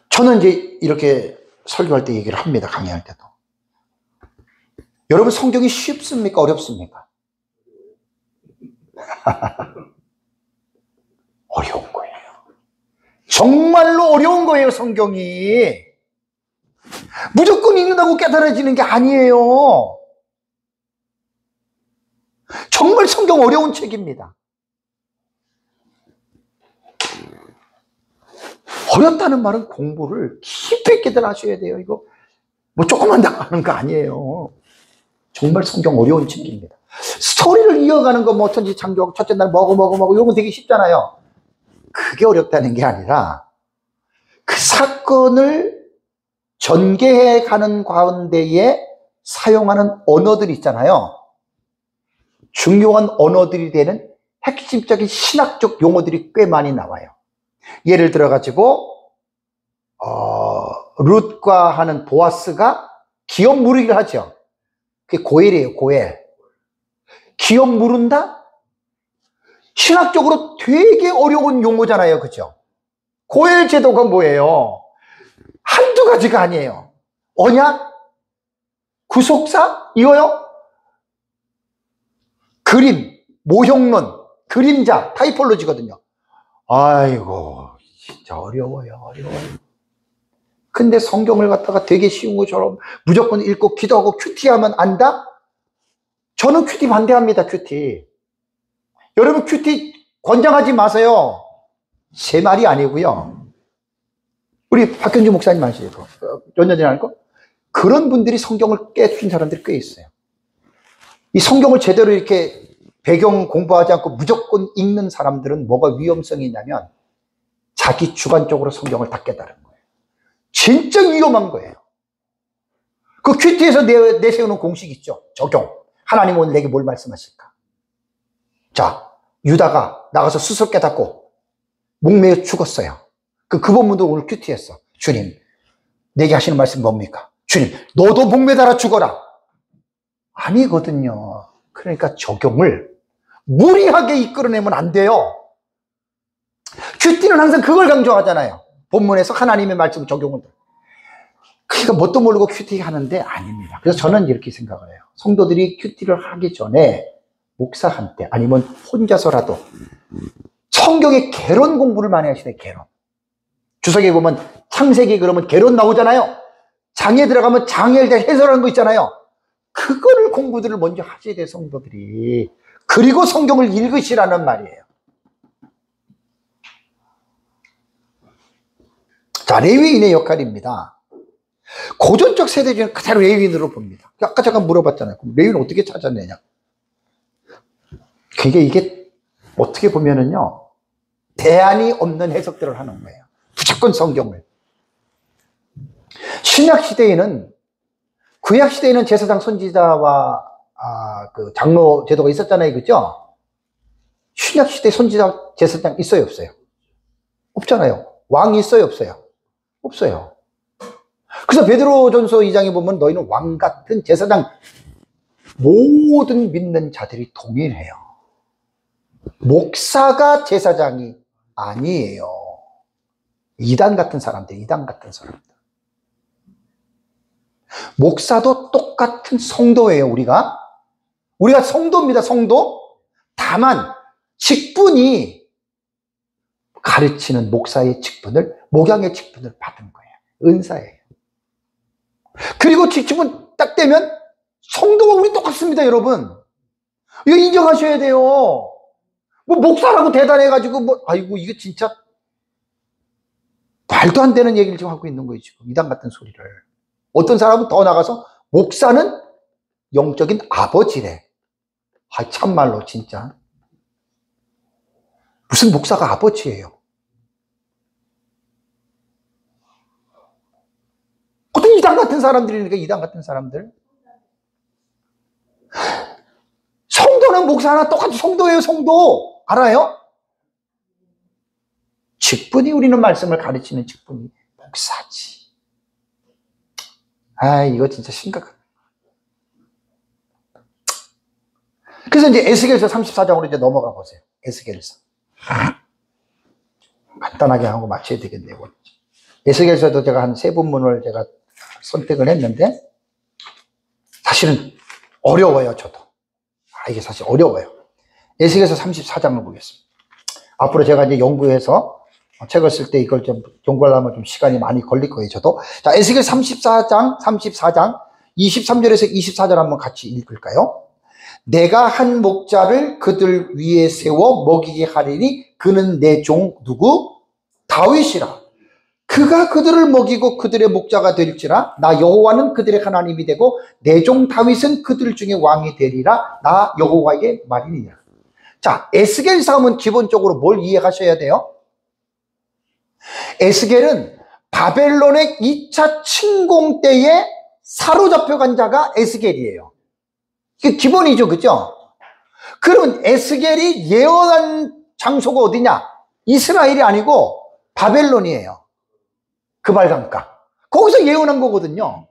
저는 이제 이렇게 설교할 때 얘기를 합니다. 강의할 때도. 여러분, 성경이 쉽습니까? 어렵습니까? 어려운 거예요. 정말로 어려운 거예요, 성경이. 무조건 읽는다고 깨달아지는 게 아니에요. 정말 성경 어려운 책입니다. 어렵다는 말은 공부를 깊이 있게들 하셔야 돼요. 이거 뭐 조금만 당하는 거 아니에요. 정말 성경 어려운 책입니다. 스토리를 이어가는 거 뭐 천지창조 첫째 날 먹어 이런 건 되게 쉽잖아요. 그게 어렵다는 게 아니라 그 사건을 전개해 가는 가운데에 사용하는 언어들 있잖아요. 중요한 언어들이 되는 핵심적인 신학적 용어들이 꽤 많이 나와요. 예를 들어 가지고 룻과 하는 보아스가 기업 무르기를 하죠. 그게 고엘이에요, 고엘. 기업 무른다? 신학적으로 되게 어려운 용어잖아요, 그죠? 고엘 제도가 뭐예요? 한두 가지가 아니에요. 언약? 구속사? 이거요? 그림, 모형론, 그림자, 타이폴로지거든요. 아이고, 진짜 어려워요. 근데 성경을 갖다가 되게 쉬운 것처럼 무조건 읽고 기도하고 큐티하면 안다? 저는 큐티 반대합니다, 큐티. 여러분, 큐티 권장하지 마세요. 제 말이 아니고요. 우리 박현주 목사님 아시죠? 몇 년 전에 알 거? 그런 분들이 성경을 깨준 사람들이 꽤 있어요. 이 성경을 제대로 이렇게 배경 공부하지 않고 무조건 읽는 사람들은 뭐가 위험성이 있냐면 자기 주관적으로 성경을 다 깨달은 거예요. 진짜 위험한 거예요. 그 큐티에서 내세우는 공식 있죠. 적용. 하나님 오늘 내게 뭘 말씀하실까? 자, 유다가 나가서 스스로 깨닫고 목매어 죽었어요. 그 본문도 오늘 큐티했어. 주님, 내게 하시는 말씀 뭡니까? 주님, 너도 목매달아 죽어라. 아니거든요. 그러니까 적용을 무리하게 이끌어내면 안 돼요. 큐티는 항상 그걸 강조하잖아요. 본문에서 하나님의 말씀 적용을. 그러니까 뭣도 모르고 큐티 하는데 아닙니다. 그래서 저는 이렇게 생각을 해요. 성도들이 큐티를 하기 전에 목사한테 아니면 혼자서라도 성경의 개론 공부를 많이 하시네, 개론. 주석에 보면 창세기 그러면 개론 나오잖아요. 장에 들어가면 장에 대해 해설하는 거 있잖아요. 그거를 공부들을 먼저 하셔야 돼요, 성도들이. 그리고 성경을 읽으시라는 말이에요. 자, 레위인의 역할입니다. 고전적 세대 중에 그대로 레위인으로 봅니다. 아까 잠깐 물어봤잖아요. 그럼 레위인 어떻게 찾아내냐? 이게 어떻게 보면은요, 대안이 없는 해석들을 하는 거예요. 무조건 성경을. 신약 시대에는, 구약 시대에는 제사장, 선지자와 그 장로 제도가 있었잖아요, 그죠? 신약 시대 선지자, 제사장 있어요, 없어요? 없잖아요. 왕이 있어요, 없어요? 없어요. 그래서 베드로전서 2장에 보면 너희는 왕 같은 제사장, 모든 믿는 자들이 동일해요. 목사가 제사장이 아니에요. 이단 같은 사람들. 목사도 똑같은 성도예요, 우리가 성도입니다, 성도. 다만 직분이 가르치는 목사의 직분을, 목양의 직분을 받은 거예요. 은사예요. 그리고 직분은 딱 되면 성도가 우리 똑같습니다, 여러분. 이거 인정하셔야 돼요. 뭐 목사라고 대단해가지고 아이고 이거 진짜 말도 안 되는 얘기를 지금 하고 있는 거예요, 지금. 이단 같은 소리를. 어떤 사람은 더 나가서 목사는 영적인 아버지래. 참말로 진짜. 무슨 목사가 아버지예요? 어떤 이단 같은 사람들이니까, 이단 같은 사람들. 성도는 목사나 똑같이 성도예요, 성도. 알아요? 직분이, 우리는 말씀을 가르치는 직분이 목사지. 이거 진짜 심각한. 그래서 이제 에스겔서 34장으로 이제 넘어가 보세요. 에스겔서. 간단하게 하고 마쳐야 되겠네요. 에스겔서도 제가 한 3본문을 제가 선택을 했는데, 사실은 어려워요, 저도. 이게 사실 어려워요. 에스겔서 34장을 보겠습니다. 앞으로 제가 이제 연구해서 책을 쓸 때 이걸 좀 연구하려면 좀 시간이 많이 걸릴 거예요, 저도. 자, 에스겔 34장 23절에서 24절 한번 같이 읽을까요? 내가 한 목자를 그들 위에 세워 먹이게 하리니 그는 내 종 누구? 다윗이라. 그가 그들을 먹이고 그들의 목자가 될지라. 나 여호와는 그들의 하나님이 되고 내 종 다윗은 그들 중에 왕이 되리라. 나 여호와의 말이니라. 자, 에스겔 사음은 기본적으로 뭘 이해하셔야 돼요? 에스겔은 바벨론의 2차 침공 때에 사로잡혀 간 자가 에스겔이에요. 이게 기본이죠, 그죠? 그러면 에스겔이 예언한 장소가 어디냐? 이스라엘이 아니고 바벨론이에요. 그발강가. 거기서 예언한 거거든요.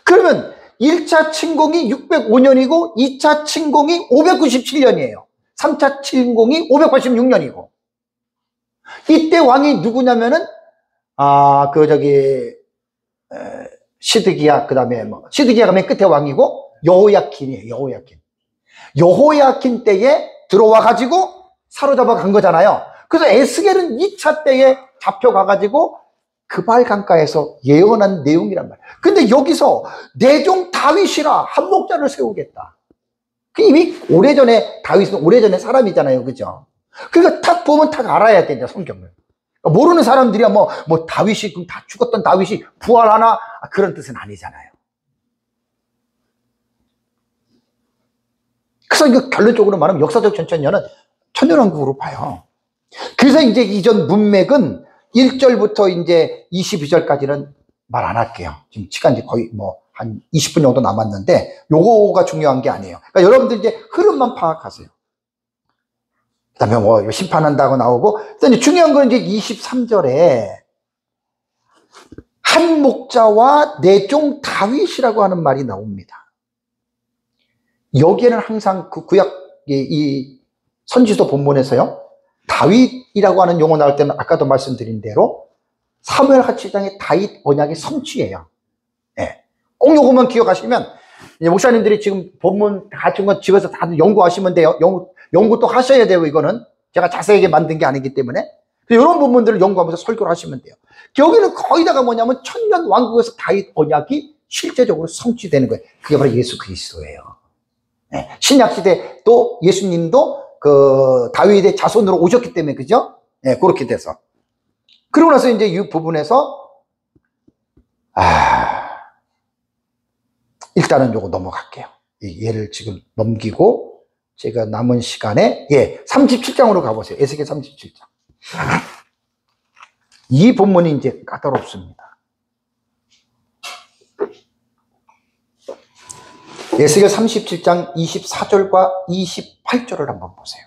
그러면 1차 침공이 605년이고 2차 침공이 597년이에요. 3차 침공이 586년이고. 이때 왕이 누구냐면은 시드기야, 그 다음에 시드기야가 맨 끝에 왕이고 여호야킨이에요. 여호야킨 때에 들어와 가지고 사로잡아 간 거잖아요. 그래서 에스겔은 2차 때에 잡혀가 가지고 그발강가에서 예언한 내용이란 말이에요. 근데 여기서 내 종 다윗이라 한 목자를 세우겠다. 이미 오래전에 다윗은 오래전에 사람이잖아요, 그죠? 그러니까 딱 보면 딱 알아야 된다, 성경을. 모르는 사람들이야 뭐 다윗이 그럼 다 죽었던 다윗이 부활하나 그런 뜻은 아니잖아요. 그래서 이거 결론적으로 말하면 역사적 전천년은 천년왕국으로 봐요. 그래서 이제 이전 문맥은 1절부터 이제 22절까지는 말 안 할게요. 지금 시간이 거의 한 20분 정도 남았는데 요거가 중요한 게 아니에요. 그러니까 여러분들 이제 흐름만 파악하세요. 그 다음에 심판한다고 나오고, 이제 중요한 건 이제 23절에 한 목자와 내 종 다윗이라고 하는 말이 나옵니다. 여기에는 항상 그 구약 이 선지서 본문에서요, 다윗이라고 하는 용어 나올 때는 아까도 말씀드린 대로 사무엘 하칠장의 다윗 언약의 성취예요. 네. 꼭 요것만 기억하시면, 목사님들이 지금 본문 같은 건 집에서 다들 연구하시면 돼요. 연구 또 하셔야 돼요, 이거는. 제가 자세하게 만든 게 아니기 때문에. 이런 부분들을 연구하면서 설교를 하시면 돼요. 여기는 거의 다가 뭐냐면 천년 왕국에서 다윗 언약이 실제적으로 성취되는 거예요. 그게 바로 예수 그리스도예요. 네. 신약시대 또 예수님도 그 다윗의 자손으로 오셨기 때문에, 그죠? 네, 그렇게 돼서. 그러고 나서 이제 이 부분에서, 일단은 요거 넘어갈게요. 얘를 지금 넘기고, 제가 남은 시간에, 37장으로 가보세요. 에스겔 37장. 이 본문이 이제 까다롭습니다. 에스겔 37장 24절과 28절을 한번 보세요.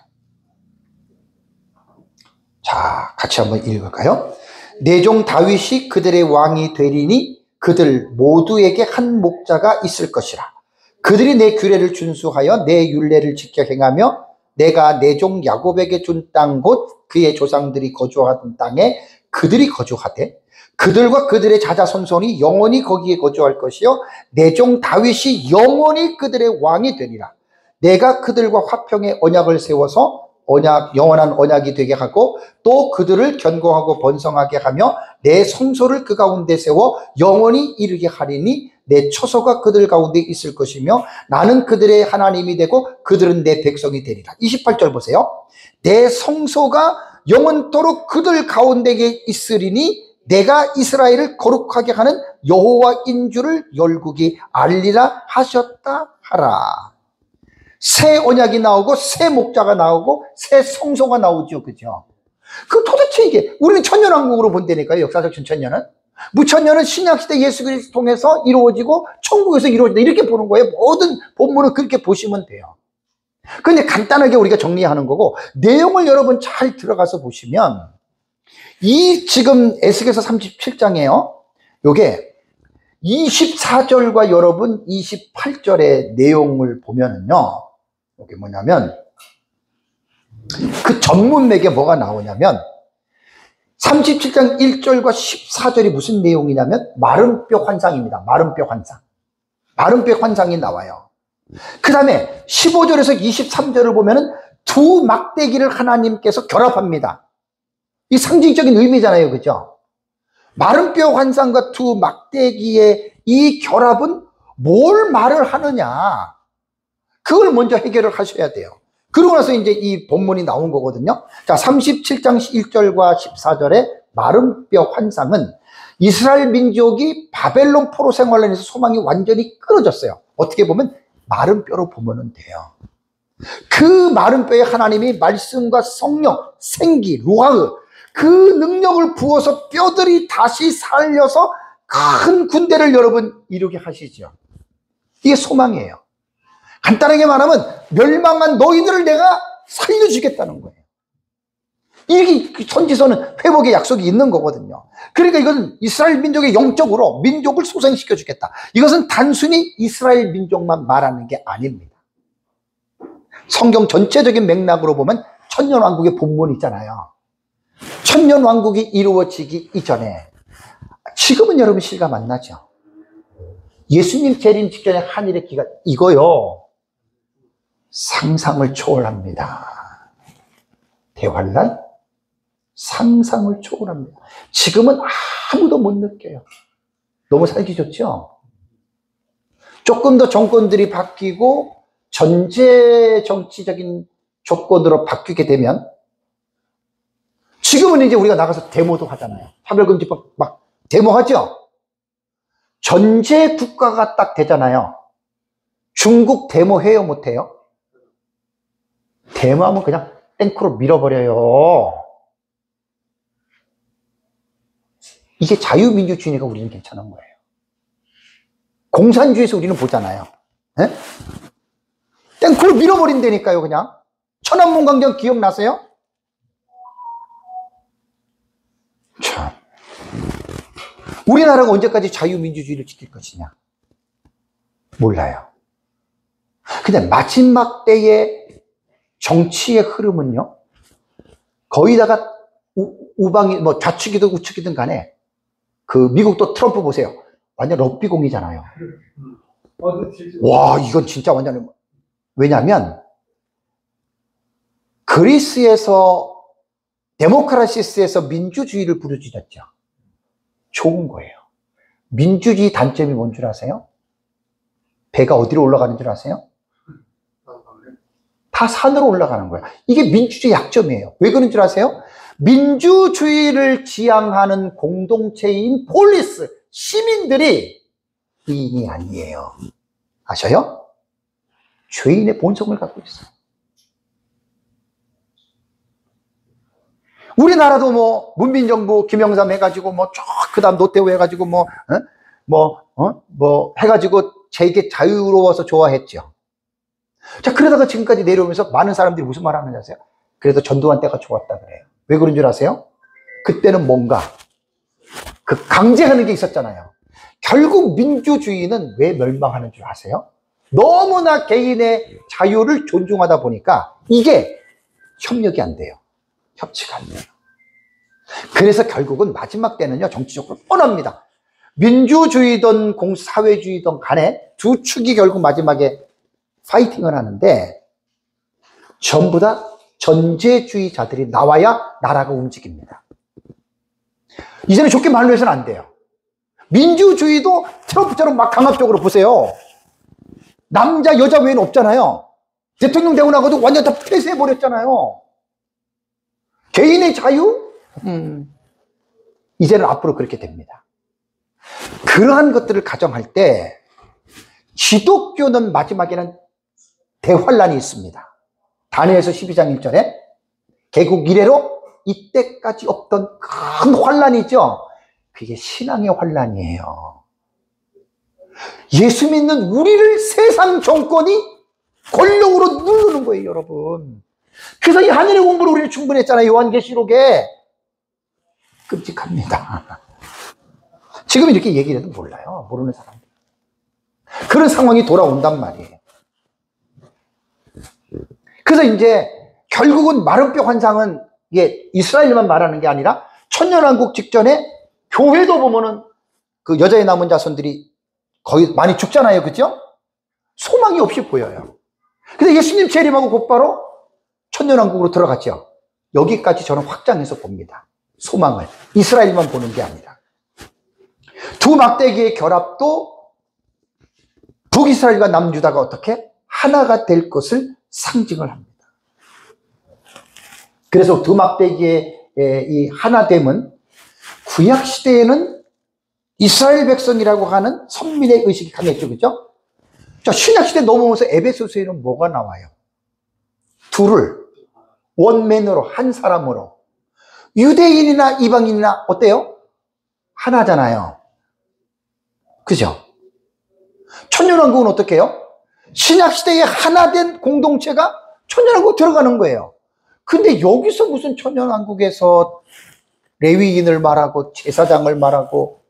자, 같이 한번 읽을까요? 내 종 다윗이 그들의 왕이 되리니 그들 모두에게 한 목자가 있을 것이라. 그들이 내 규례를 준수하여 내 율례를 지켜 행하며 내가 내 종 야곱에게 준 땅 곧 그의 조상들이 거주하던 땅에 그들이 거주하되 그들과 그들의 자자손손이 영원히 거기에 거주할 것이요 내 종 다윗이 영원히 그들의 왕이 되리라. 내가 그들과 화평의 언약을 세워서 영원한 언약이 되게 하고 또 그들을 견고하고 번성하게 하며 내 성소를 그 가운데 세워 영원히 이르게 하리니 내 처소가 그들 가운데 있을 것이며 나는 그들의 하나님이 되고 그들은 내 백성이 되리라. 28절 보세요. 내 성소가 영원토록 그들 가운데 있으리니 내가 이스라엘을 거룩하게 하는 여호와인 줄을 열국이 알리라 하셨다 하라. 새 언약이 나오고 새 목자가 나오고 새 성소가 나오죠, 그죠? 그 도대체 이게 우리는 천년왕국으로 본다니까요. 역사적 천년은 무천년은 신약시대 예수 그리스도 통해서 이루어지고 천국에서 이루어진다 이렇게 보는 거예요. 모든 본문은 그렇게 보시면 돼요. 근데 간단하게 우리가 정리하는 거고 내용을 여러분 잘 들어가서 보시면 이 지금 에스겔서 37장이에요. 요게 24절과 여러분 28절의 내용을 보면은요. 이게 뭐냐면 그 전문맥에 뭐가 나오냐면 37장 1절과 14절이 무슨 내용이냐면 마른 뼈 환상입니다. 마른 뼈 환상. 마른 뼈 환상이 나와요. 그 다음에 15절에서 23절을 보면은 두 막대기를 하나님께서 결합합니다. 이 상징적인 의미잖아요. 그죠? 마른 뼈 환상과 두 막대기의 이 결합은 뭘 말을 하느냐. 그걸 먼저 해결을 하셔야 돼요. 그러고 나서 이제 이 본문이 나온 거거든요. 자, 37장 1절과 14절에 마른 뼈 환상은 이스라엘 민족이 바벨론 포로 생활로 인해서 소망이 완전히 끊어졌어요. 어떻게 보면 마른 뼈로 보면 돼요. 그 마른 뼈에 하나님이 말씀과 성령, 생기, 루아흐 그 능력을 부어서 뼈들이 다시 살려서 큰 군대를 여러분 이루게 하시죠. 이게 소망이에요. 간단하게 말하면 멸망한 너희들을 내가 살려주겠다는 거예요. 이게 선지서는 회복의 약속이 있는 거거든요. 그러니까 이건 이스라엘 민족의 영적으로 민족을 소생시켜 주겠다. 이것은 단순히 이스라엘 민족만 말하는 게 아닙니다. 성경 전체적인 맥락으로 보면 천년왕국의 본문이 있잖아요. 천년왕국이 이루어지기 이전에 지금은 여러분 실감 안 나죠? 예수님 재림 직전에 한일의 기간 이거요 상상을 초월합니다. 대환란 상상을 초월합니다. 지금은 아무도 못 느껴요. 너무 살기 좋죠? 조금 더 정권들이 바뀌고 전제 정치적인 조건으로 바뀌게 되면 지금은 이제 우리가 나가서 데모도 하잖아요. 차별금지법 막 데모하죠? 전제 국가가 딱 되잖아요. 중국 데모해요, 못해요? 데모하면 그냥 땡크로 밀어버려요. 이게 자유민주주의니까 우리는 괜찮은 거예요. 공산주의에서 우리는 보잖아요. 네? 땡크로 밀어버린다니까요, 그냥. 천안문 광장 기억나세요? 참. 우리나라가 언제까지 자유민주주의를 지킬 것이냐? 몰라요. 근데 마지막 때의 정치의 흐름은요, 거의다가 우방이, 뭐 좌측이든 우측이든 간에, 그 미국도 트럼프 보세요. 완전 럭비공이잖아요. 와, 이건 진짜 완전, 왜냐면, 그리스에서, 데모크라시스에서 민주주의를 부르짖었죠. 좋은 거예요. 민주주의 단점이 뭔 줄 아세요? 배가 어디로 올라가는 줄 아세요? 다 산으로 올라가는 거예요. 이게 민주주의 약점이에요. 왜 그런 줄 아세요? 민주주의를 지향하는 공동체인 폴리스, 시민들이 의인이 아니에요. 아셔요? 죄인의 본성을 갖고 있어요. 우리나라도 뭐 문민정부 김영삼 해가지고 뭐 쭉 그다음 노태우 해가지고 뭐 해가지고 되게 자유로워서 좋아했죠. 자, 그러다가 지금까지 내려오면서 많은 사람들이 무슨 말 하는지 아세요? 그래도 전두환 때가 좋았다 그래요. 왜 그런 줄 아세요? 그때는 뭔가 그 강제하는 게 있었잖아요. 결국 민주주의는 왜 멸망하는 줄 아세요? 너무나 개인의 자유를 존중하다 보니까 이게 협력이 안 돼요. 협치가 안 돼요. 그래서 결국은 마지막 때는요, 정치적으로 뻔합니다. 민주주의든 공사회주의든 간에 두 축이 결국 마지막에 파이팅을 하는데 전부 다 전제주의자들이 나와야 나라가 움직입니다. 이제는 좋게 말로 해서는 안 돼요. 민주주의도 트럼프처럼 막 강압적으로 보세요. 남자 여자 외에는 없잖아요. 대통령 되고 나고도 완전 다 폐쇄해버렸잖아요. 개인의 자유? 이제는 앞으로 그렇게 됩니다. 그러한 것들을 가정할 때 기독교는 마지막에는 대환란이 있습니다. 다니엘서 12장 1절에 개국 이래로 이때까지 없던 큰 환란이죠. 그게 신앙의 환란이에요. 예수 믿는 우리를 세상 정권이 권력으로 누르는 거예요, 여러분. 그래서 이 하늘의 공부를 우리는 충분히 했잖아요. 요한계시록에. 끔찍합니다. 지금 이렇게 얘기를 해도 몰라요. 모르는 사람. 그런 상황이 돌아온단 말이에요. 그래서 이제 결국은 마른 뼈 환상은 이게 이스라엘만 말하는 게 아니라 천년왕국 직전에 교회도 보면은 그 여자의 남은 자손들이 거의 많이 죽잖아요. 그죠? 소망이 없이 보여요. 근데 예수님 재림하고 곧바로 천년왕국으로 들어갔죠. 여기까지 저는 확장해서 봅니다. 소망을 이스라엘만 보는 게 아니라 두 막대기의 결합도 북이스라엘과 남유다가 어떻게 하나가 될 것을 상징을 합니다. 그래서 두 막대기의 이 하나됨은 구약시대에는 이스라엘 백성이라고 하는 선민의 의식이 강했죠. 그죠? 자, 신약시대 넘어오면서 에베소서에는 뭐가 나와요? 둘을 원맨으로, 한 사람으로. 유대인이나 이방인이나 어때요? 하나잖아요. 그죠? 천년왕국은 어떻게 해요? 신약시대에 하나된 공동체가 천년왕국 들어가는 거예요. 근데 여기서 무슨 천년왕국에서 레위인을 말하고 제사장을 말하고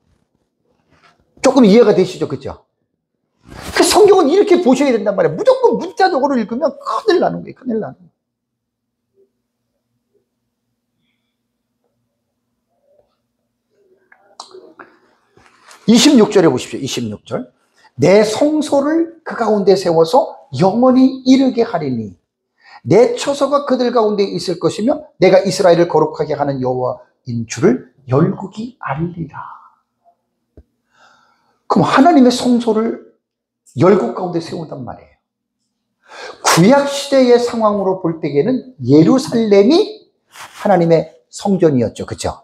조금 이해가 되시죠? 그죠? 그 성경은 이렇게 보셔야 된단 말이에요. 무조건 문자적으로 읽으면 큰일 나는 거예요. 큰일 나는 거예요. (26절에) 보십시오. 26절. 내 성소를 그 가운데 세워서 영원히 이르게 하리니 내 처소가 그들 가운데 있을 것이며 내가 이스라엘을 거룩하게 하는 여호와인 줄을 열국이 알리라. 그럼 하나님의 성소를 열국 가운데 세운단 말이에요. 구약시대의 상황으로 볼 때에는 예루살렘이 하나님의 성전이었죠. 그죠?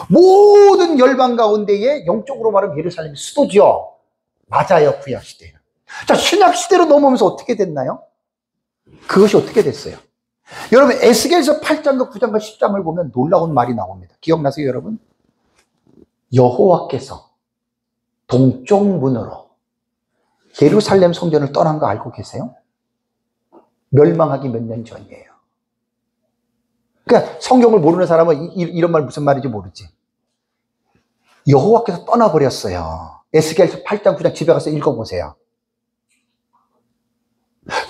모든 열방 가운데에 영적으로 말하면 예루살렘이 수도죠. 맞아요. 구약시대는. 자, 신약시대로 넘어오면서 어떻게 됐나요? 그것이 어떻게 됐어요? 여러분, 에스겔서 8장과 9장과 10장을 보면 놀라운 말이 나옵니다. 기억나세요, 여러분? 여호와께서 동쪽 문으로 예루살렘 성전을 떠난 거 알고 계세요? 멸망하기 몇 년 전이에요. 그러니까 성경을 모르는 사람은 이런 말 무슨 말인지 모르지. 여호와께서 떠나버렸어요. 에스겔서 8장, 9장 집에 가서 읽어보세요.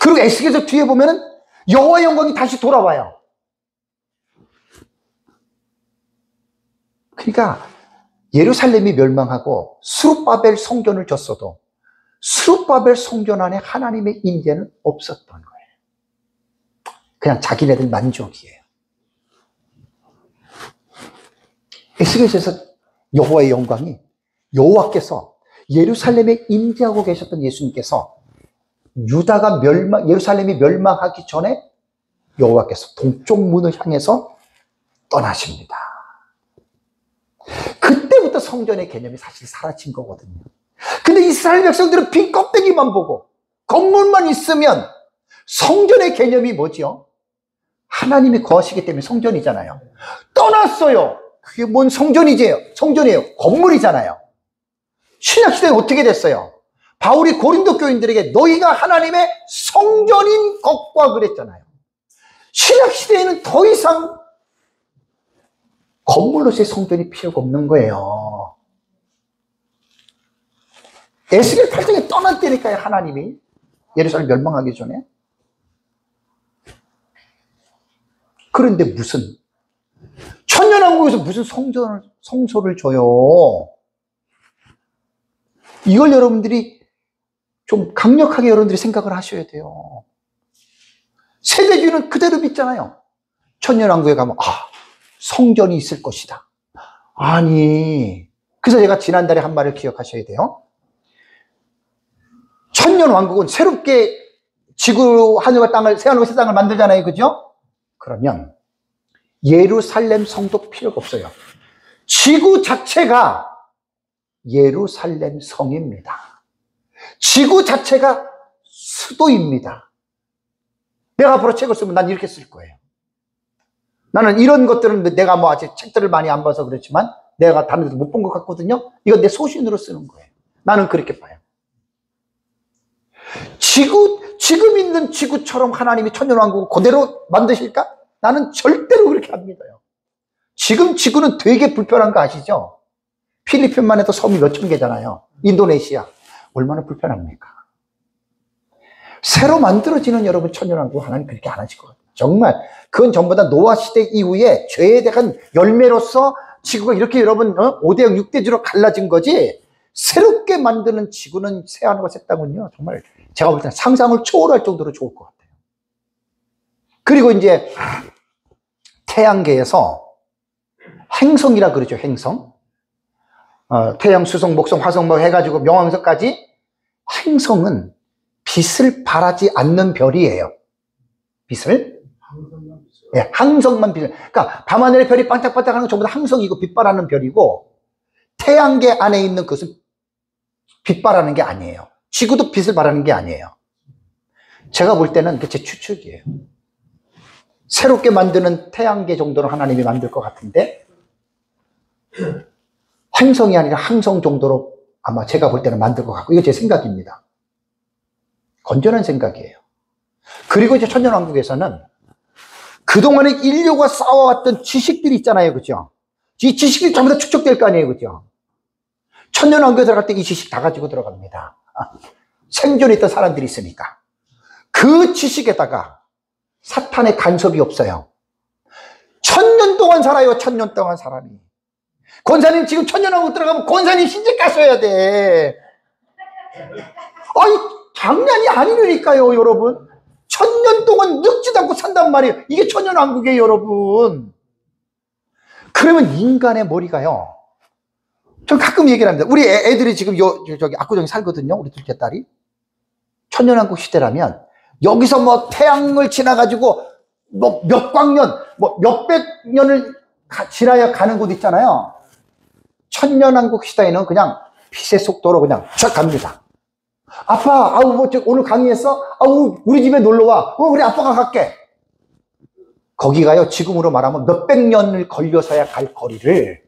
그리고 에스겔서 뒤에 보면은 여호와의 영광이 다시 돌아와요. 그러니까 예루살렘이 멸망하고 스룹바벨 성전을 졌어도 스룹바벨 성전 안에 하나님의 인재는 없었던 거예요. 그냥 자기네들 만족이에요. 에스겔서에서 여호와의 영광이 여호와께서 예루살렘에 임재하고 계셨던 예수님께서 예루살렘이 멸망하기 전에 여호와께서 동쪽 문을 향해서 떠나십니다. 그때부터 성전의 개념이 사실 사라진 거거든요. 근데 이스라엘 백성들은 빈 껍데기만 보고 건물만 있으면 성전의 개념이 뭐죠? 하나님이 거하시기 때문에 성전이잖아요. 떠났어요. 그게 뭔 성전이에요? 성전이에요. 건물이잖아요. 신약시대에 어떻게 됐어요? 바울이 고린도 교인들에게 너희가 하나님의 성전인 것과 그랬잖아요. 신약시대에는 더 이상 건물로서의 성전이 필요가 없는 거예요. 에스겔 8장에 떠날 때니까요, 하나님이. 예루살렘 멸망하기 전에. 그런데 무슨 천년왕국에서 무슨 성소를 줘요? 이걸 여러분들이 좀 강력하게 여러분들이 생각을 하셔야 돼요. 세대주의는 그대로 믿잖아요. 천년왕국에 가면 성전이 있을 것이다. 아니, 그래서 제가 지난달에 한 말을 기억하셔야 돼요. 천년왕국은 새롭게 지구, 하늘과 땅을, 새하늘과 새 땅을 만들잖아요. 그죠? 그러면 예루살렘 성도 필요가 없어요. 지구 자체가 예루살렘 성입니다. 지구 자체가 수도입니다. 내가 앞으로 책을 쓰면 난 이렇게 쓸 거예요. 나는 이런 것들은 내가 뭐 아직 책들을 많이 안 봐서 그렇지만 내가 다른 데서 못 본 것 같거든요. 이건 내 소신으로 쓰는 거예요. 나는 그렇게 봐요. 지금 있는 지구처럼 하나님이 천년왕국을 그대로 만드실까? 나는 절대로 그렇게 안 믿어요. 지금 지구는 되게 불편한 거 아시죠? 필리핀만 해도 섬이 몇천 개잖아요. 인도네시아. 얼마나 불편합니까? 새로 만들어지는 여러분 천년왕국 하나님 그렇게 안 하실 것 같아요. 정말 그건 전부 다 노아 시대 이후에 죄에 대한 열매로서 지구가 이렇게 여러분 5대양 6대주로 갈라진 거지 새롭게 만드는 지구는 새하늘과 새 땅은요 정말 제가 볼 때는 상상을 초월할 정도로 좋을 것 같아요. 그리고 이제 태양계에서 행성이라 그러죠, 행성. 태양, 수성, 목성, 화성 뭐 해가지고 명왕성까지. 행성은 빛을 발하지 않는 별이에요. 빛을? 예, 항성만 빛을. 그러니까 밤하늘의 별이 반짝반짝하는 건 전부 다 항성이고 빛발하는 별이고, 태양계 안에 있는 것은 빛발하는 게 아니에요. 지구도 빛을 발하는 게 아니에요. 제가 볼 때는 제 추측이에요. 새롭게 만드는 태양계 정도는 하나님이 만들 것 같은데, 행성이 아니라 항성 정도로 아마 제가 볼 때는 만들 것 같고, 이거 제 생각입니다. 건전한 생각이에요. 그리고 이제 천년왕국에서는 그동안에 인류가 쌓아왔던 지식들이 있잖아요. 그죠? 이 지식이 전부 다 축적될 거 아니에요. 그죠? 천년왕국에 들어갈 때 이 지식 다 가지고 들어갑니다. 생존에 있던 사람들이 있으니까. 그 지식에다가 사탄의 간섭이 없어요. 1000년 동안 살아요. 1000년 동안 사람이. 권사님 지금 천년왕국 들어가면 권사님 신제 가셔야 돼. 아니 장난이 아니니까요, 여러분. 1000년 동안 늙지도 않고 산단 말이에요. 이게 천년왕국이에요, 여러분. 그러면 인간의 머리가요. 전 가끔 얘기를 합니다. 우리 애들이 지금 저기 압구정에 살거든요. 우리 둘째 딸이. 천년왕국 시대라면 여기서 뭐 태양을 지나가지고 뭐 몇 광년, 뭐 몇백 년을 지나야 가는 곳 있잖아요. 천년왕국 시대에는 그냥 빛의 속도로 그냥 쫙 갑니다. 아빠, 아우, 뭐, 오늘 강의했어? 아우, 우리 집에 놀러 와. 우리 아빠가 갈게. 거기가요, 지금으로 말하면 몇백 년을 걸려서야 갈 거리를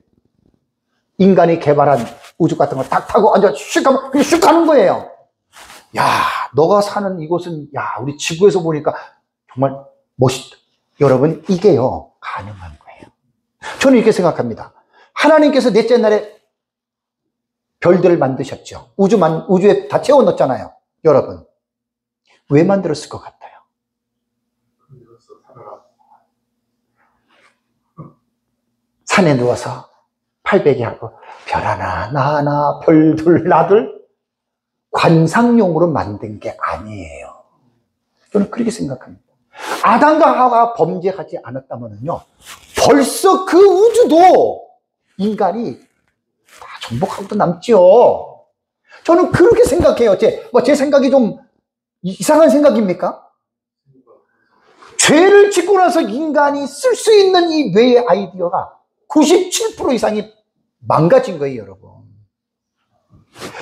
인간이 개발한 우주 같은 거 딱 타고 앉아 슉 가면 그냥 슉 가는 거예요. 야, 너가 사는 이곳은, 야, 우리 지구에서 보니까 정말 멋있다. 여러분, 이게요, 가능한 거예요. 저는 이렇게 생각합니다. 하나님께서 넷째 날에 별들을 만드셨죠. 우주에 다 채워 넣었잖아요. 여러분, 왜 만들었을 것 같아요? 산에 누워서 팔베개 하고 별 하나, 나 하나, 별둘, 나둘 관상용으로 만든 게 아니에요. 저는 그렇게 생각합니다. 아담과 하와가 범죄하지 않았다면요, 벌써 그 우주도 인간이 다 정복하고도 남죠. 저는 그렇게 생각해요. 제 생각이 좀 이상한 생각입니까? 죄를 짓고 나서 인간이 쓸 수 있는 이 뇌의 아이디어가 97% 이상이 망가진 거예요, 여러분.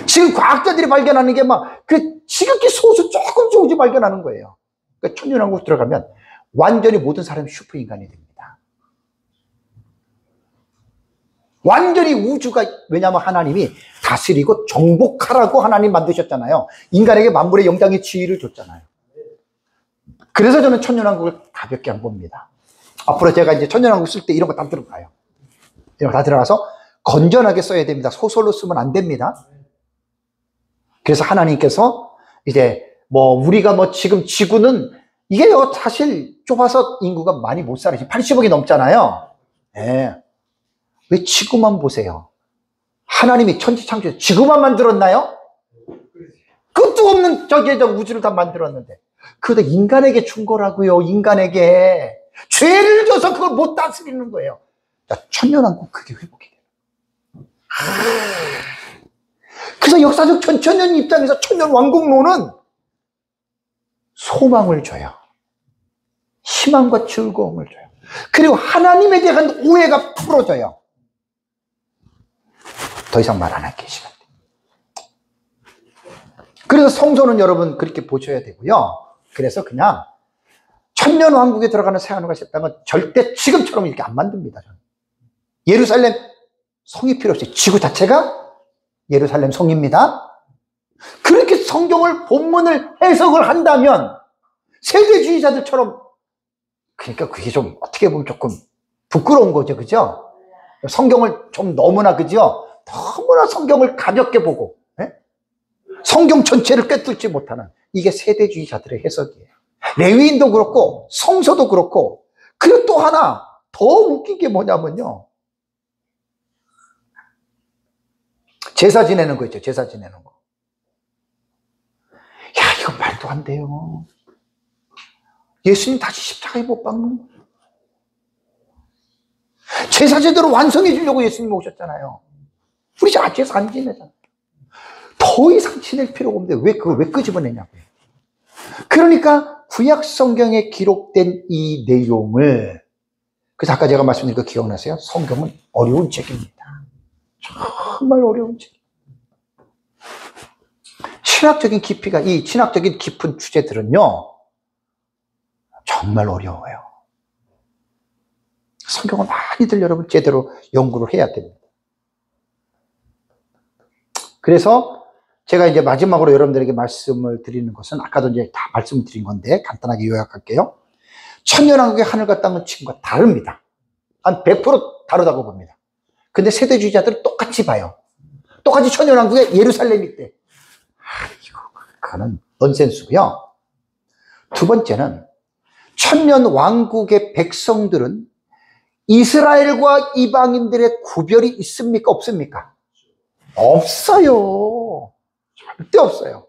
지금 과학자들이 발견하는 게 지극히 소수 조금씩 발견하는 거예요. 그러니까 천년왕국 들어가면 완전히 모든 사람이 슈퍼인간이 됩니다. 완전히 우주가, 왜냐하면 하나님이 다스리고 정복하라고 하나님 만드셨잖아요. 인간에게 만물의 영장의 지위를 줬잖아요. 그래서 저는 천년왕국을 가볍게 안 봅니다. 앞으로 제가 이제 천년왕국 쓸 때 이런 거 다 들어가요. 이런 거 다 들어가서 건전하게 써야 됩니다. 소설로 쓰면 안 됩니다. 그래서 하나님께서 이제 우리가 지금 지구는 이게요, 사실 좁아서 인구가 많이 못 살아요. 지금 80억이 넘잖아요. 네. 왜 지구만 보세요? 하나님이 천지창조 지구만 만들었나요? 끝도 없는 우주를 다 만들었는데 그것도 인간에게 준 거라고요. 인간에게 죄를 져서 그걸 못 다스리는 거예요. 자, 천년왕국 그게 회복이 돼요. 그래서 역사적 천년 입장에서 천년왕국론은 소망을 줘요. 희망과 즐거움을 줘요. 그리고 하나님에 대한 오해가 풀어져요. 더 이상 말 안 할게요, 시간. 그래서 성소는 여러분 그렇게 보셔야 되고요. 그래서 그냥 천년왕국에 들어가는 새하늘과 새 땅은 절대 지금처럼 이렇게 안 만듭니다. 저는. 예루살렘 성이 필요 없어요. 지구 자체가 예루살렘 성입니다. 그렇게 성경을 본문을 해석을 한다면 세대주의자들처럼, 그러니까 그게 좀 어떻게 보면 조금 부끄러운 거죠. 그죠? 성경을 좀 너무나, 그죠? 너무나 성경을 가볍게 보고, 네? 성경 전체를 꿰뚫지 못하는 이게 세대주의자들의 해석이에요. 레위인도 그렇고 성서도 그렇고. 그리고 또 하나 더 웃긴 게 뭐냐면요, 제사 지내는 거 있죠. 제사 지내는 거. 야, 이거 말도 안 돼요. 예수님 다시 십자가에 못 박는 거. 제사 제대로 완성해 주려고 예수님이 오셨잖아요. 우리 제사 안 지내잖아요. 더 이상 지낼 필요가 없는데 왜 그걸 왜 끄집어내냐고요. 그러니까 구약 성경에 기록된 이 내용을, 그래서 아까 제가 말씀드린 거 기억나세요? 성경은 어려운 책입니다. 정말 어려운 책. 신학적인 깊이가, 이 신학적인 깊은 주제들은요, 정말 어려워요. 성경을 많이들 여러분 제대로 연구를 해야 됩니다. 그래서 제가 이제 마지막으로 여러분들에게 말씀을 드리는 것은, 아까도 이제 다 말씀을 드린 건데 간단하게 요약할게요. 천년왕국의 하늘과 땅은 지금과 다릅니다. 한 100% 다르다고 봅니다. 근데 세대주의자들은 똑같이 봐요. 똑같이 천년왕국의 예루살렘 있대. 그거는 넌센스고요. 두 번째는 천년왕국의 백성들은 이스라엘과 이방인들의 구별이 있습니까? 없습니까? 없어요. 절대 없어요.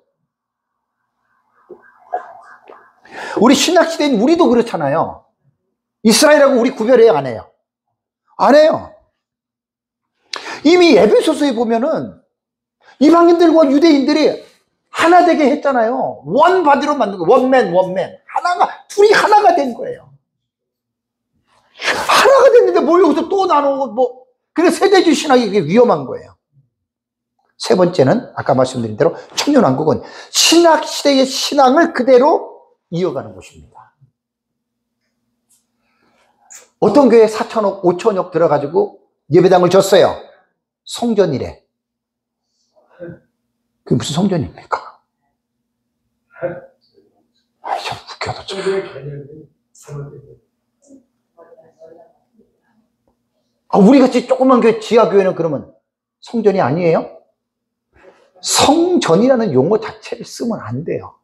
우리 신학시대인 우리도 그렇잖아요. 이스라엘하고 우리 구별해요, 안 해요? 안 해요. 이미 에베소서에 보면은 이방인들과 유대인들이 하나 되게 했잖아요. 원 바디로 만든 거예요. 원맨. 하나가, 둘이 하나가 된 거예요. 하나가 됐는데 뭘 여기서 또 나누고, 그래서 세대주의 신학이 그게 위험한 거예요. 세 번째는, 아까 말씀드린 대로 천년왕국은 신학시대의 신앙을 그대로 이어가는 곳입니다. 어떤 교회에 4천억, 5천억 들어가지고 예배당을 줬어요. 성전이래. 그게 무슨 성전입니까? 아이, 참 웃겨도 참. 우리 같이 조그만 교회, 지하교회는 그러면 성전이 아니에요? 성전이라는 용어 자체를 쓰면 안 돼요.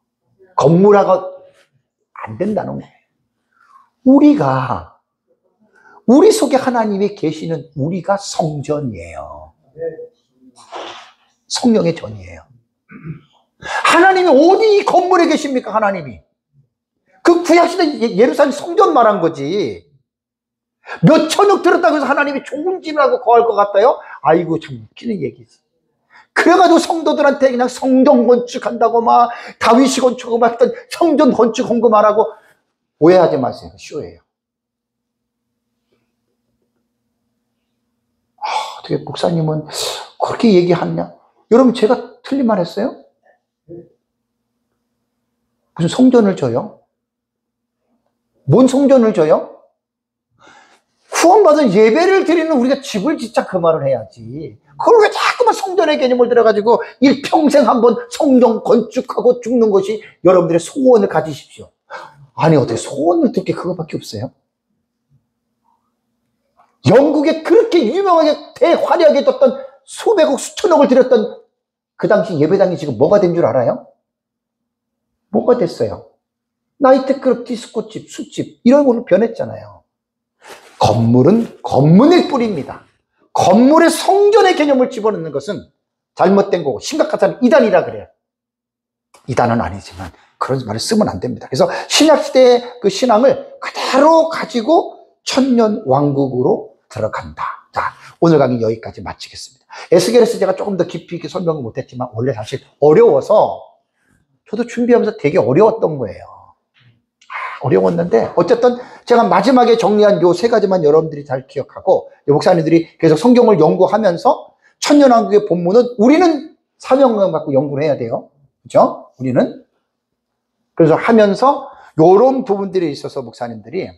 건물하고 안 된다는 거예요. 우리 속에 하나님이 계시는 우리가 성전이에요. 성령의 전이에요. 하나님이 어디 건물에 계십니까? 하나님이 그 구약시대 예루살렘 성전 말한 거지. 몇 천억 들었다고 해서 하나님이 좋은 집을 하고 거할 것 같아요? 아이고, 참 웃기는 얘기지. 그래가지고 성도들한테 그냥 성전 건축한다고 막 다윗이 건축하고 막 했던 성전 건축 헌금 말하고, 오해하지 마세요. 쇼예요. 어떻게 목사님은 그렇게 얘기하냐? 여러분, 제가 틀린 말 했어요? 무슨 성전을 줘요? 뭔 성전을 줘요? 구원받은 예배를 드리는 우리가 집을 짓자, 그 말을 해야지. 그걸 왜 자꾸만 성전의 개념을 들어가지고 일평생 한번 성전 건축하고 죽는 것이 여러분들의 소원을 가지십시오. 아니, 어떻게 소원을 듣게 그거밖에 없어요? 영국에 그렇게 유명하게 대화려하게 떴던 수백억 수천억을 들였던 그 당시 예배당이 지금 뭐가 된 줄 알아요? 뭐가 됐어요? 나이트클럽, 디스코집, 술집 이런 걸로 변했잖아요. 건물은 건물일 뿐입니다. 건물에 성전의 개념을 집어넣는 것은 잘못된 거고 심각한 사람은 이단이라 그래요. 이단은 아니지만 그런 말을 쓰면 안 됩니다. 그래서 신약시대의 그 신앙을 그대로 가지고 천년왕국으로 들어간다. 자, 오늘 강의 여기까지 마치겠습니다. 에스겔에서 제가 조금 더 깊이 있게 설명을 못했지만 원래 사실 어려워서 저도 준비하면서 되게 어려웠던 거예요. 어려웠는데 어쨌든 제가 마지막에 정리한 요 세 가지만 여러분들이 잘 기억하고, 목사님들이 계속 성경을 연구하면서 천년왕국의 본문은 우리는 사명감 갖고 연구를 해야 돼요. 그죠? 우리는. 그래서 하면서 요런 부분들에 있어서 목사님들이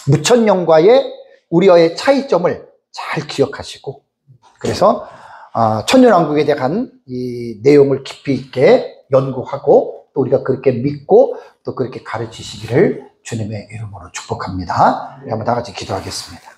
무천년과의 우리와의 차이점을 잘 기억하시고, 그래서 천년왕국에 대한 이 내용을 깊이 있게 연구하고 또 우리가 그렇게 믿고 또 그렇게 가르치시기를 주님의 이름으로 축복합니다. 한번 다 같이 기도하겠습니다.